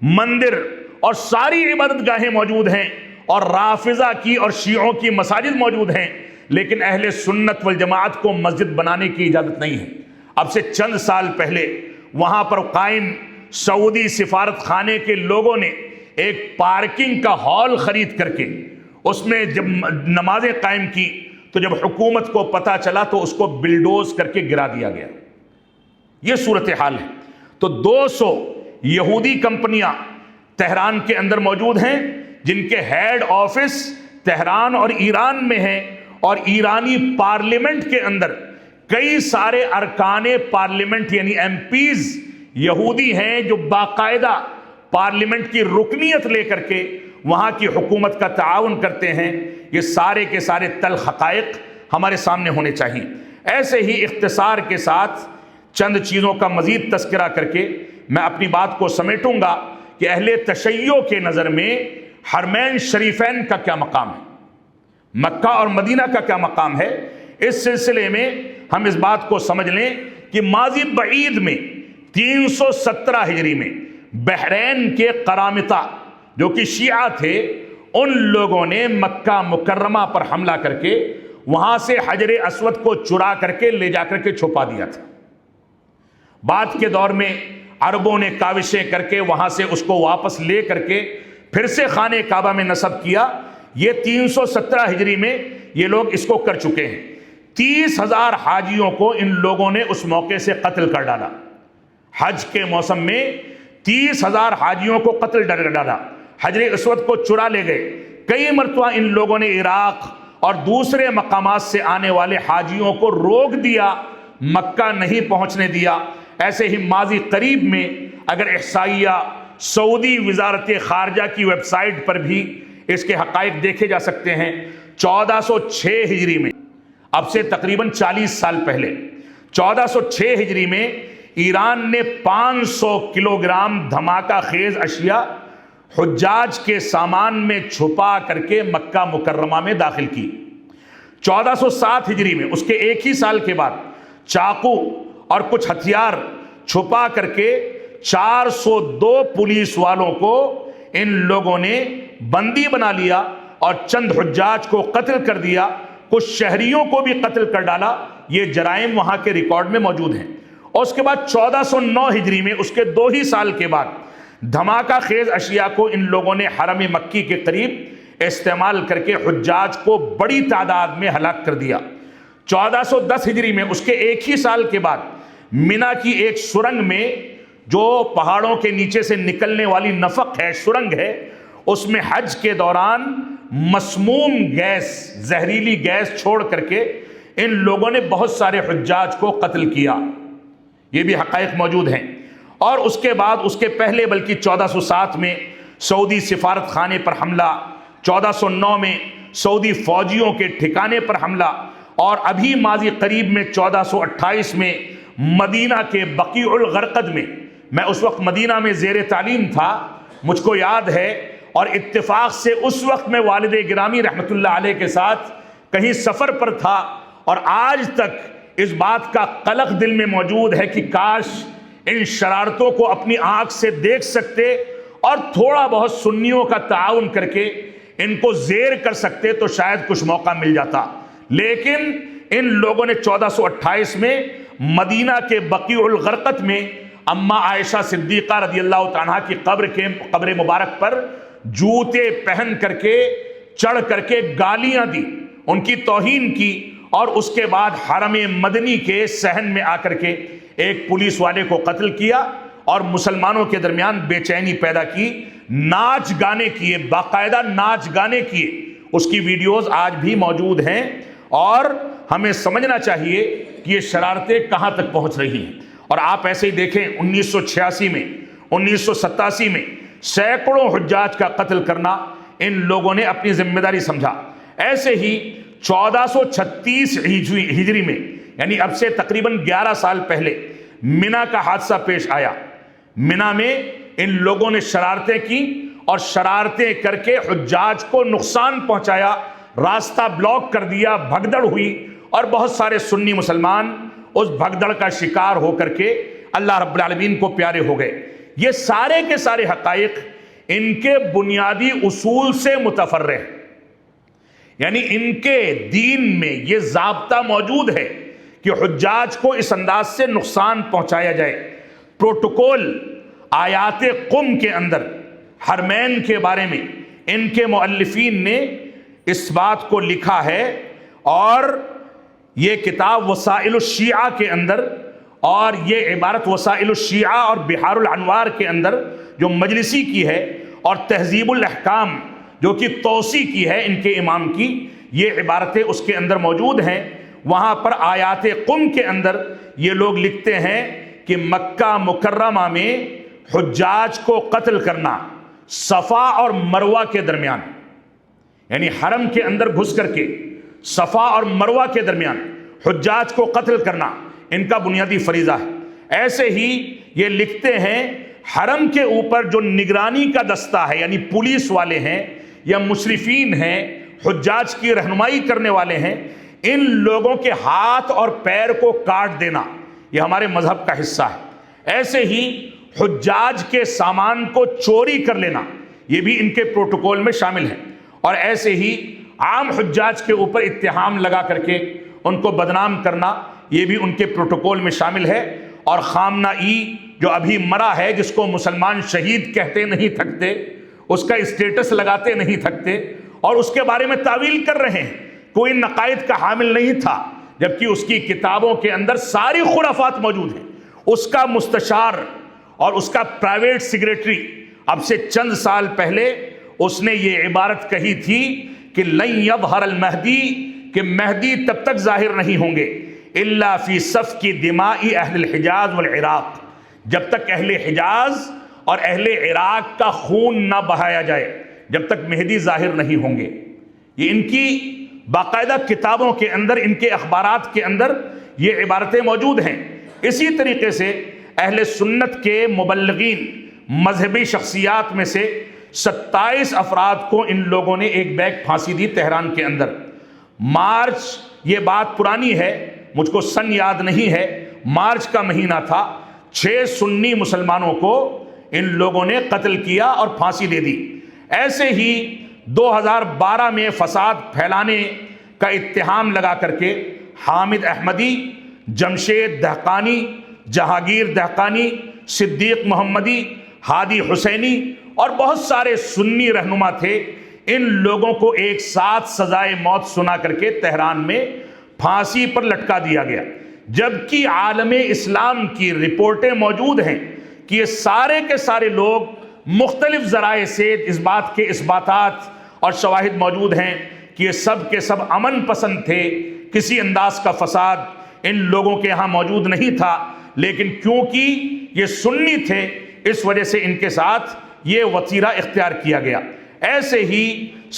مندر اور ساری عبادت گاہیں موجود ہیں، اور رافضہ کی اور شیعوں کی مساجد موجود ہیں، لیکن اہل سنت والجماعت کو مسجد بنانے کی اجازت نہیں ہے۔ اب سے چند سال پہلے وہاں پر قائم سعودی سفارت خانے کے لوگوں نے ایک پارکنگ کا ہال خرید کر کے اس میں جب نمازیں قائم کی، تو جب حکومت کو پتہ چلا تو اس کو بلڈوز کر کے گرا دیا گیا۔ یہ صورتحال ہے۔ تو 200 یہودی کمپنیاں تہران کے اندر موجود ہیں، جن کے ہیڈ آفس تہران اور ایران میں ہیں، اور ایرانی پارلیمنٹ کے اندر کئی سارے ارکان پارلیمنٹ یعنی ایم پیز یہودی ہیں، جو باقاعدہ پارلیمنٹ کی رکنیت لے کر کے وہاں کی حکومت کا تعاون کرتے ہیں۔ یہ سارے کے سارے تلخ حقائق ہمارے سامنے ہونے چاہیے۔ ایسے ہی اختصار کے ساتھ چند چیزوں کا مزید تذکرہ کر کے میں اپنی بات کو سمیٹوں گا کہ اہل تشیع کے نظر میں حرمین شریفین کا کیا مقام ہے، مکہ اور مدینہ کا کیا مقام ہے۔ اس سلسلے میں ہم اس بات کو سمجھ لیں کہ ماضی بعید میں 317 ہجری میں بحرین کے قرامطہ جو کہ شیعہ تھے، ان لوگوں نے مکہ مکرمہ پر حملہ کر کے وہاں سے حجر اسود کو چرا کر کے لے جا کر کے چھپا دیا تھا۔ بعد کے دور میں عربوں نے کاوشیں کر کے وہاں سے اس کو واپس لے کر کے پھر سے خانہ کعبہ میں نصب کیا۔ یہ 317 ہجری میں یہ لوگ اس کو کر چکے ہیں۔ 30,000 حاجیوں کو ان لوگوں نے اس موقع سے قتل کر ڈالا۔ حج کے موسم میں 30,000 حاجیوں کو قتل کر ڈالا، حجر اسود کو چرا لے گئے۔ کئی مرتبہ ان لوگوں نے عراق اور دوسرے مقامات سے آنے والے حاجیوں کو روک دیا، مکہ نہیں پہنچنے دیا۔ ایسے ہی ماضی قریب میں اگر احصائیہ سعودی وزارت خارجہ کی ویب سائٹ پر بھی اس کے حقائق دیکھے جا سکتے ہیں۔ 1406 ہجری میں، اب سے تقریباً 40 سال پہلے، 1406 ہجری میں ایران نے 500 کلو گرام دھماکہ خیز اشیاء حجاج کے سامان میں چھپا کر کے مکہ مکرمہ میں داخل کی۔ 1407 ہجری میں، اس کے ایک ہی سال کے بعد، چاقو اور کچھ ہتھیار چھپا کر کے 402 پولیس والوں کو ان لوگوں نے بندی بنا لیا اور چند حجاج کو قتل کر دیا، کچھ شہریوں کو بھی قتل کر ڈالا۔ یہ جرائم وہاں کے ریکارڈ میں موجود ہیں۔ اور اس کے بعد 1409 ہجری میں، اس کے 2 ہی سال کے بعد، دھماکہ خیز اشیاء کو ان لوگوں نے حرم مکی کے قریب استعمال کر کے حجاج کو بڑی تعداد میں ہلاک کر دیا۔ 1410 ہجری میں، اس کے ایک ہی سال کے بعد، منا کی ایک سرنگ میں، جو پہاڑوں کے نیچے سے نکلنے والی نفق ہے، سرنگ ہے، اس میں حج کے دوران مسموم گیس، زہریلی گیس چھوڑ کر کے ان لوگوں نے بہت سارے حجاج کو قتل کیا۔ یہ بھی حقائق موجود ہیں۔ اور اس کے بعد، اس کے پہلے بلکہ 1407 میں سعودی سفارت خانے پر حملہ، 1409 میں سعودی فوجیوں کے ٹھکانے پر حملہ، اور ابھی ماضی قریب میں 1428 میں مدینہ کے بقیع الغرقد میں، میں اس وقت مدینہ میں زیر تعلیم تھا، مجھ کو یاد ہے، اور اتفاق سے اس وقت میں والد گرامی رحمت اللہ علیہ کے ساتھ کہیں سفر پر تھا، اور آج تک اس بات کا قلق دل میں موجود ہے کہ کاش ان شرارتوں کو اپنی آنکھ سے دیکھ سکتے اور تھوڑا بہت سنیوں کا تعاون کر کے ان کو زیر کر سکتے تو شاید کچھ موقع مل جاتا۔ لیکن ان لوگوں نے 1428 میں مدینہ کے بقیع الغرقد میں اماں عائشہ صدیقہ رضی اللہ تعالیٰ کی قبر مبارک پر جوتے پہن کر کے چڑھ کر کے گالیاں دی، ان کی توہین کی، اور اس کے بعد حرم مدنی کے صحن میں آ کر کے ایک پولیس والے کو قتل کیا اور مسلمانوں کے درمیان بے چینی پیدا کی، ناچ گانے کیے، باقاعدہ ناچ گانے کیے۔ اس کی ویڈیوز آج بھی موجود ہیں، اور ہمیں سمجھنا چاہیے کہ یہ شرارتیں کہاں تک پہنچ رہی ہیں۔ اور آپ ایسے ہی دیکھیں، 1986 میں، 1987 میں سینکڑوں حجاج کا قتل کرنا ان لوگوں نے اپنی ذمہ داری سمجھا۔ ایسے ہی 1436 ہجری میں، یعنی اب سے تقریباً 11 سال پہلے، منا کا حادثہ پیش آیا۔ منا میں ان لوگوں نے شرارتیں کی، اور شرارتیں کر کے حجاج کو نقصان پہنچایا، راستہ بلاک کر دیا، بھگدڑ ہوئی، اور بہت سارے سنی مسلمان اس بھگدڑ کا شکار ہو کر کے اللہ رب العالمین کو پیارے ہو گئے۔ یہ سارے کے سارے حقائق ان کے بنیادی اصول سے متفرع ہیں، یعنی ان کے دین میں یہ ضابطہ موجود ہے کہ حجاج کو اس انداز سے نقصان پہنچایا جائے۔ پروٹوکول آیات قم کے اندر حرمین کے بارے میں ان کے مؤلفین نے اس بات کو لکھا ہے، اور یہ کتاب وسائل الشیعہ کے اندر، اور یہ عبارت وسائل الشیعہ اور بحار الانوار کے اندر جو مجلسی کی ہے، اور تہذیب الاحکام جو کہ توسی کی ہے ان کے امام کی، یہ عبارتیں اس کے اندر موجود ہیں۔ وہاں پر آیات قم کے اندر یہ لوگ لکھتے ہیں کہ مکہ مکرمہ میں حجاج کو قتل کرنا صفا اور مروہ کے درمیان، یعنی حرم کے اندر گھس کر کے صفا اور مروہ کے درمیان حجاج کو قتل کرنا ان کا بنیادی فریضہ ہے۔ ایسے ہی یہ لکھتے ہیں حرم کے اوپر جو نگرانی کا دستہ ہے، یعنی پولیس والے ہیں یا مشرفین ہیں، حجاج کی رہنمائی کرنے والے ہیں، ان لوگوں کے ہاتھ اور پیر کو کاٹ دینا یہ ہمارے مذہب کا حصہ ہے۔ ایسے ہی حجاج کے سامان کو چوری کر لینا یہ بھی ان کے پروٹوکول میں شامل ہے، اور ایسے ہی عام حجاج کے اوپر اتہام لگا کر کے ان کو بدنام کرنا یہ بھی ان کے پروٹوکول میں شامل ہے۔ اور خامنہ ای جو ابھی مرا ہے، جس کو مسلمان شہید کہتے نہیں تھکتے، اس کا اسٹیٹس لگاتے نہیں تھکتے، اور اس کے بارے میں تعویل کر رہے ہیں، کوئی نقائد کا حامل نہیں تھا، جبکہ اس کی کتابوں کے اندر ساری خرافات موجود ہیں۔ اس کا مستشار اور اس کا پرائیویٹ سیکریٹری اب سے چند سال پہلے اس نے یہ عبارت کہی تھی کہ لن یظہر المہدی، کہ مہدی تب تک ظاہر نہیں ہوں گے الا فی سفک دماء اہل الحجاز والعراق، جب تک اہل حجاز اور اہل عراق کا خون نہ بہایا جائے، جب تک مہدی ظاہر نہیں ہوں گے۔ یہ ان کی باقاعدہ کتابوں کے اندر، ان کے اخبارات کے اندر یہ عبارتیں موجود ہیں۔ اسی طریقے سے اہل سنت کے مبلغین، مذہبی شخصیات میں سے 27 افراد کو ان لوگوں نے ایک بیگ پھانسی دی تہران کے اندر۔ مارچ، یہ بات پرانی ہے، مجھ کو سن یاد نہیں ہے، مارچ کا مہینہ تھا، 6 سنی مسلمانوں کو ان لوگوں نے قتل کیا اور پھانسی دے دی۔ ایسے ہی 2012 میں فساد پھیلانے کا اتہام لگا کر کے حامد احمدی، جمشید دہقانی، جہانگیر دہقانی، صدیق محمدی، ہادی حسینی اور بہت سارے سنی رہنما تھے، ان لوگوں کو ایک ساتھ سزائے موت سنا کر کے تہران میں پھانسی پر لٹکا دیا گیا، جبکہ عالم اسلام کی رپورٹیں موجود ہیں کہ یہ سارے کے سارے لوگ مختلف ذرائع سے اس بات کے اثباتات اور شواہد موجود ہیں کہ یہ سب کے سب امن پسند تھے، کسی انداز کا فساد ان لوگوں کے ہاں موجود نہیں تھا، لیکن کیونکہ یہ سنی تھے اس وجہ سے ان کے ساتھ یہ وتیرہ اختیار کیا گیا۔ ایسے ہی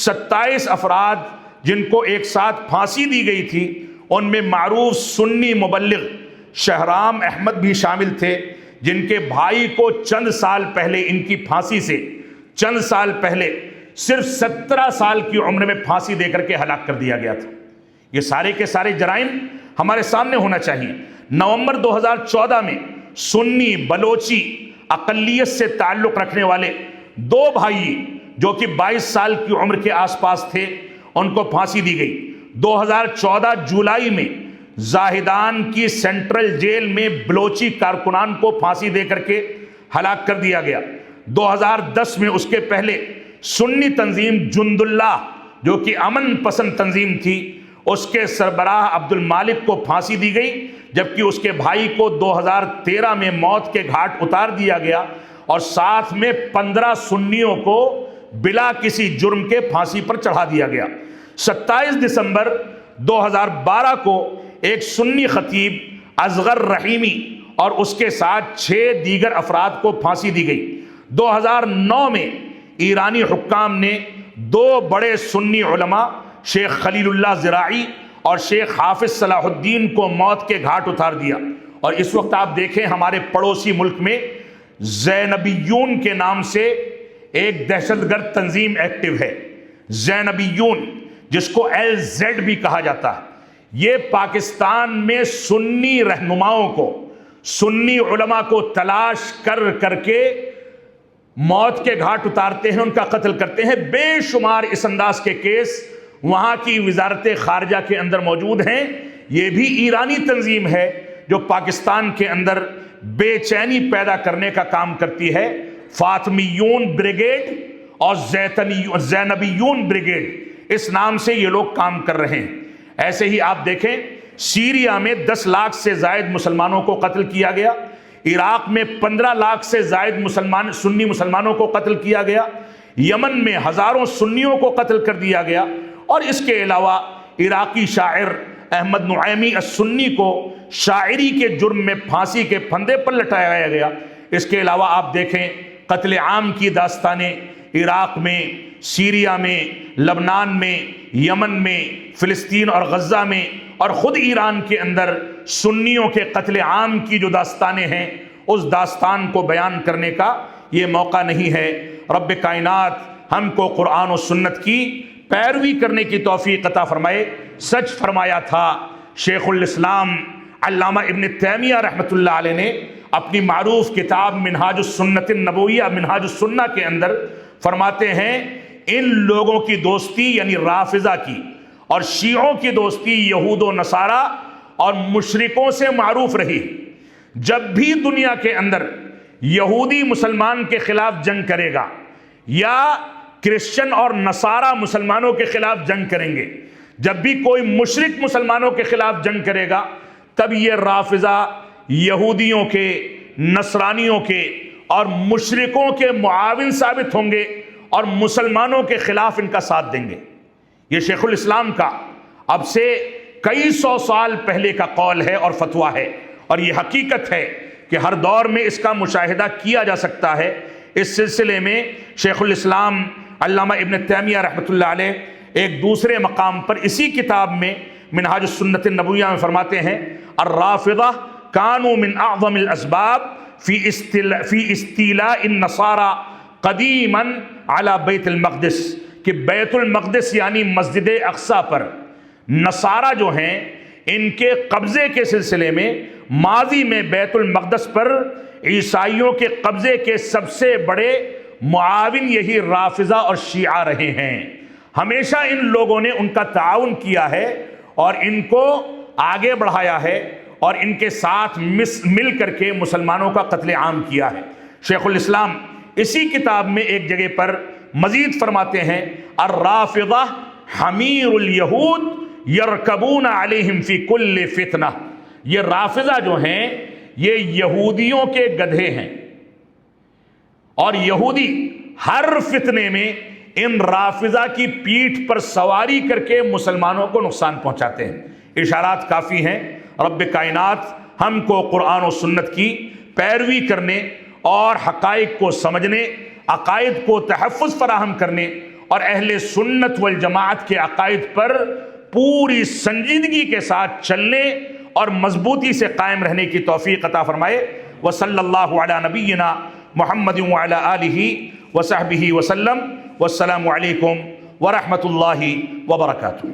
27 افراد جن کو ایک ساتھ پھانسی دی گئی تھی، ان میں معروف سنی مبلغ شہرام احمد بھی شامل تھے، جن کے بھائی کو چند سال پہلے ان کی پھانسی سے چند سال پہلے صرف 17 سال کی عمر میں پھانسی دے کر کے ہلاک کر دیا گیا تھا۔ یہ سارے کے سارے جرائم ہمارے سامنے ہونا چاہیے۔ نومبر 2014 میں سنی بلوچی اقلیت سے تعلق رکھنے والے 2 بھائی جو کہ 22 سال کی عمر کے آس پاس تھے، ان کو پھانسی دی گئی۔ 2014 جولائی میں زاہدان کی سینٹرل جیل میں بلوچی کارکنان کو پھانسی دے کر کے ہلاک کر دیا گیا۔ 2010 میں اس کے پہلے سنی تنظیم جند اللہ جو کہ امن پسند تنظیم تھی، اس کے سربراہ عبد المالک کو پھانسی دی گئی، جبکہ اس کے بھائی کو 2013 میں موت کے گھاٹ اتار دیا گیا، اور ساتھ میں 15 سنیوں کو بلا کسی جرم کے پھانسی پر چڑھا دیا گیا۔ 27 دسمبر 2012 کو ایک سنی خطیب اصغر رحیمی اور اس کے ساتھ 6 دیگر افراد کو پھانسی دی گئی۔ 2009 میں ایرانی حکام نے 2 بڑے سنی علماء شیخ خلیل اللہ زراعی اور شیخ حافظ صلاح الدین کو موت کے گھاٹ اتار دیا۔ اور اس وقت آپ دیکھیں ہمارے پڑوسی ملک میں زینبیون کے نام سے ایک دہشت گرد تنظیم ایکٹیو ہے، زینبیون، جس کو LZ بھی کہا جاتا ہے۔ یہ پاکستان میں سنی رہنماؤں کو، سنی علماء کو تلاش کر کر کے موت کے گھاٹ اتارتے ہیں، ان کا قتل کرتے ہیں۔ بے شمار اس انداز کے کیس وہاں کی وزارت خارجہ کے اندر موجود ہیں۔ یہ بھی ایرانی تنظیم ہے جو پاکستان کے اندر بے چینی پیدا کرنے کا کام کرتی ہے۔ فاطمیون بریگیڈ اور زینبیون بریگیڈ، اس نام سے یہ لوگ کام کر رہے ہیں۔ ایسے ہی آپ دیکھیں سیریا میں 10 لاکھ سے زائد مسلمانوں کو قتل کیا گیا، عراق میں 15 لاکھ سے زائد سنی مسلمانوں کو قتل کیا گیا، یمن میں ہزاروں سنیوں کو قتل کر دیا گیا، اور اس کے علاوہ عراقی شاعر احمد نعیمی السنی کو شاعری کے جرم میں پھانسی کے پھندے پر لٹایا گیا۔ اس کے علاوہ آپ دیکھیں قتل عام کی داستانیں عراق میں، سیریا میں، لبنان میں، یمن میں، فلسطین اور غزہ میں، اور خود ایران کے اندر سنیوں کے قتل عام کی جو داستانیں ہیں، اس داستان کو بیان کرنے کا یہ موقع نہیں ہے۔ رب کائنات ہم کو قرآن و سنت کی پیروی کرنے کی توفیق عطا فرمائے۔ سچ فرمایا تھا شیخ الاسلام علامہ ابن تیمیہ رحمۃ اللہ علیہ نے اپنی معروف کتاب منہاج السنت النبویہ، منہاج السنہ کے اندر فرماتے ہیں ان لوگوں کی دوستی یعنی رافضہ کی اور شیعوں کی دوستی یہود و نصارہ اور مشرکوں سے معروف رہی۔ جب بھی دنیا کے اندر یہودی مسلمان کے خلاف جنگ کرے گا یا کرسچن اور نصارہ مسلمانوں کے خلاف جنگ کریں گے، جب بھی کوئی مشرک مسلمانوں کے خلاف جنگ کرے گا، تب یہ رافضہ یہودیوں کے، نصرانیوں کے اور مشرکوں کے معاون ثابت ہوں گے اور مسلمانوں کے خلاف ان کا ساتھ دیں گے۔ یہ شیخ الاسلام کا اب سے کئی 100 سال پہلے کا قول ہے اور فتویٰ ہے، اور یہ حقیقت ہے کہ ہر دور میں اس کا مشاہدہ کیا جا سکتا ہے۔ اس سلسلے میں شیخ الاسلام علامہ ابن تیمیہ رحمۃ اللہ علیہ ایک دوسرے مقام پر اسی کتاب میں منہاج السنت النبویہ میں فرماتے ہیں الرافضہ کانوا من اعظم الاسباب فی استیلاء النصارى قدیما علی بیت المقدس، کہ بیت المقدس یعنی مسجد اقصی پر نصارہ جو ہیں ان کے قبضے کے سلسلے میں ماضی میں بیت المقدس پر عیسائیوں کے قبضے کے سب سے بڑے معاون یہی رافضہ اور شیعہ رہے ہیں۔ ہمیشہ ان لوگوں نے ان کا تعاون کیا ہے اور ان کو آگے بڑھایا ہے اور ان کے ساتھ مل کر کے مسلمانوں کا قتل عام کیا ہے۔ شیخ الاسلام اسی کتاب میں ایک جگہ پر مزید فرماتے ہیں الرافضہ حمیر الیہود یرکبون علیہم فی کل فتنہ، یہ رافضہ جو ہیں یہ یہودیوں کے گدھے ہیں، اور یہودی ہر فتنے میں ان رافضہ کی پیٹھ پر سواری کر کے مسلمانوں کو نقصان پہنچاتے ہیں۔ اشارات کافی ہیں۔ رب کائنات ہم کو قرآن و سنت کی پیروی کرنے اور حقائق کو سمجھنے، عقائد کو تحفظ فراہم کرنے اور اہل سنت والجماعت کے عقائد پر پوری سنجیدگی کے ساتھ چلنے اور مضبوطی سے قائم رہنے کی توفیق عطا فرمائے۔ وصلی اللہ علی نبینا محمد وعلی آلہ وصحبہ وسلم، والسلام علیکم ورحمۃ اللہ وبرکاتہ۔